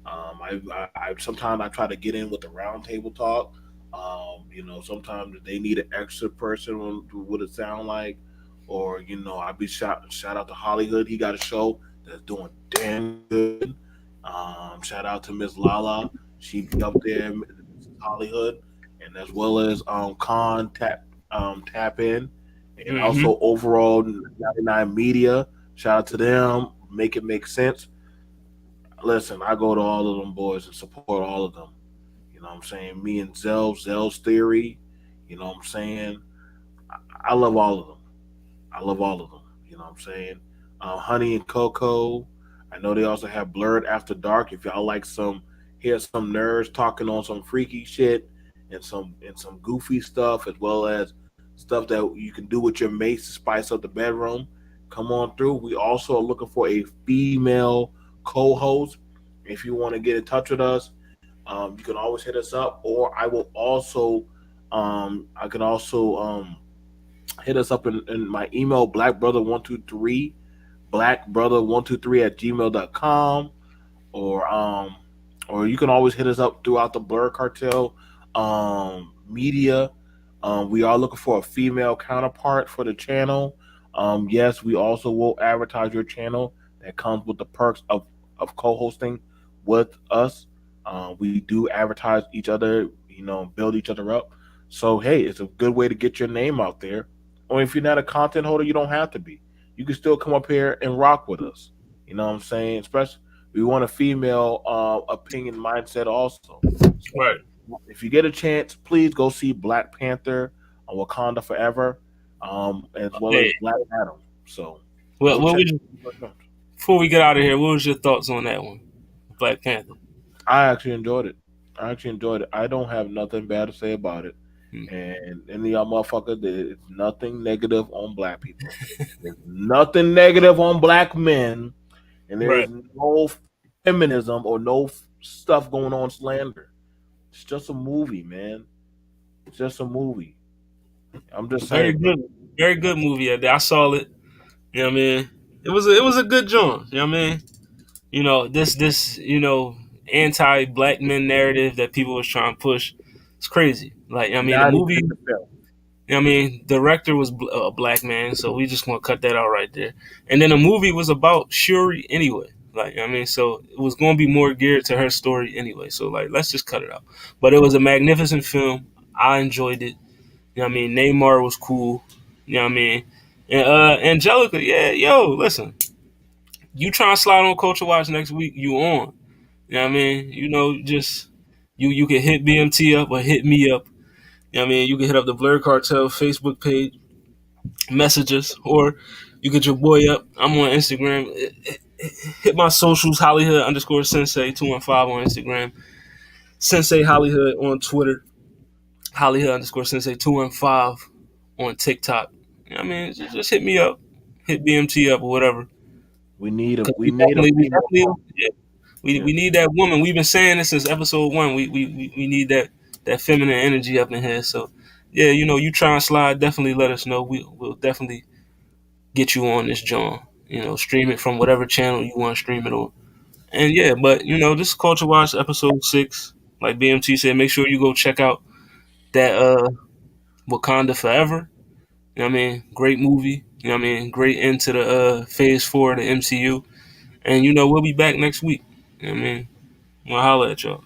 I sometimes I try to get in with the roundtable talk. Sometimes they need an extra person on what it sound like, or I be shout out to HollyHood. He got a show that's doing damn good. Shout out to Miss Lala. She be up there, HollyHood, and as well as Con Tap In, and Mm-hmm. also overall 99 Media. Shout out to them. Make it make sense. Listen, I go to all of them boys and support all of them. You know what I'm saying? Me and Zell's Theory. You know what I'm saying? I love all of them. I love all of them. You know what I'm saying? Honey and Coco. I know they also have Blurred After Dark. If y'all like hear some nerds talking on some freaky shit and some goofy stuff, as well as stuff that you can do with your mates to spice up the bedroom. Come on through. We also are looking for a female co-host. If you want to get in touch with us, you can always hit us up, or I can also hit us up in my email, blackbrother123 at gmail.com, or or you can always hit us up throughout the Blur Cartel media. We are looking for a female counterpart for the channel. Yes, we also will advertise your channel. That comes with the perks of co-hosting with us. We do advertise each other, build each other up. So hey, it's a good way to get your name out there. Or if you're not a content holder, you don't have to be. You can still come up here and rock with us. You know what I'm saying? Especially we want a female opinion mindset also. So Right. if you get a chance, please go see Black Panther on Wakanda Forever, as well as Hey, Black Adam. So what go what check. would you, before we get out of here? What was your thoughts on that one, Black Panther? I actually enjoyed it. I actually enjoyed it. I don't have nothing bad to say about it. Hmm. And any of y'all motherfuckers, there's nothing negative on black people. There's nothing negative on black men, and there's Right. no feminism or no stuff going on slander. It's just a movie, man. It's just a movie. I'm just Very saying, man. good. Very good movie. I saw it. You know what I mean? It was a good joint. You know what I mean? This anti black men narrative that people was trying to push. It's crazy. Like the Not even movie. in the film. Director was a black man, so we just gonna cut that out right there. And then the movie was about Shuri anyway. Like so it was gonna be more geared to her story anyway. So like, let's just cut it out. But it was a magnificent film. I enjoyed it. You know what I mean? Neymar was cool. You know what I mean? And Angelica, yeah, yo, listen. You trying to slide on Culture Watch next week, you on. You know what I mean? Just you can hit BMT up or hit me up. You know what I mean? You can hit up the Blur Cartel Facebook page, messages, or you get your boy up. I'm on Instagram. Hit my socials, HollyHood underscore Sensei 215 on Instagram. Sensei HollyHood on Twitter. HollyHood underscore Sensei 215 on TikTok. You know what I mean? Just hit me up. Hit BMT up or whatever. We need a 'Cause we need a we female definitely, co- yeah, we, yeah. we need that woman. We've been saying this since episode one. We need that feminine energy up in here. So yeah, you try and slide, definitely let us know. We'll definitely get you on this John. Stream it from whatever channel you want to stream it on. And yeah, but this is Culture Watch episode 6. Like BMT said, make sure you go check out that Wakanda Forever. You know what I mean? Great movie. You know what I mean? Great into the phase 4 of the MCU. And we'll be back next week. You know what I mean? We'll holler at y'all.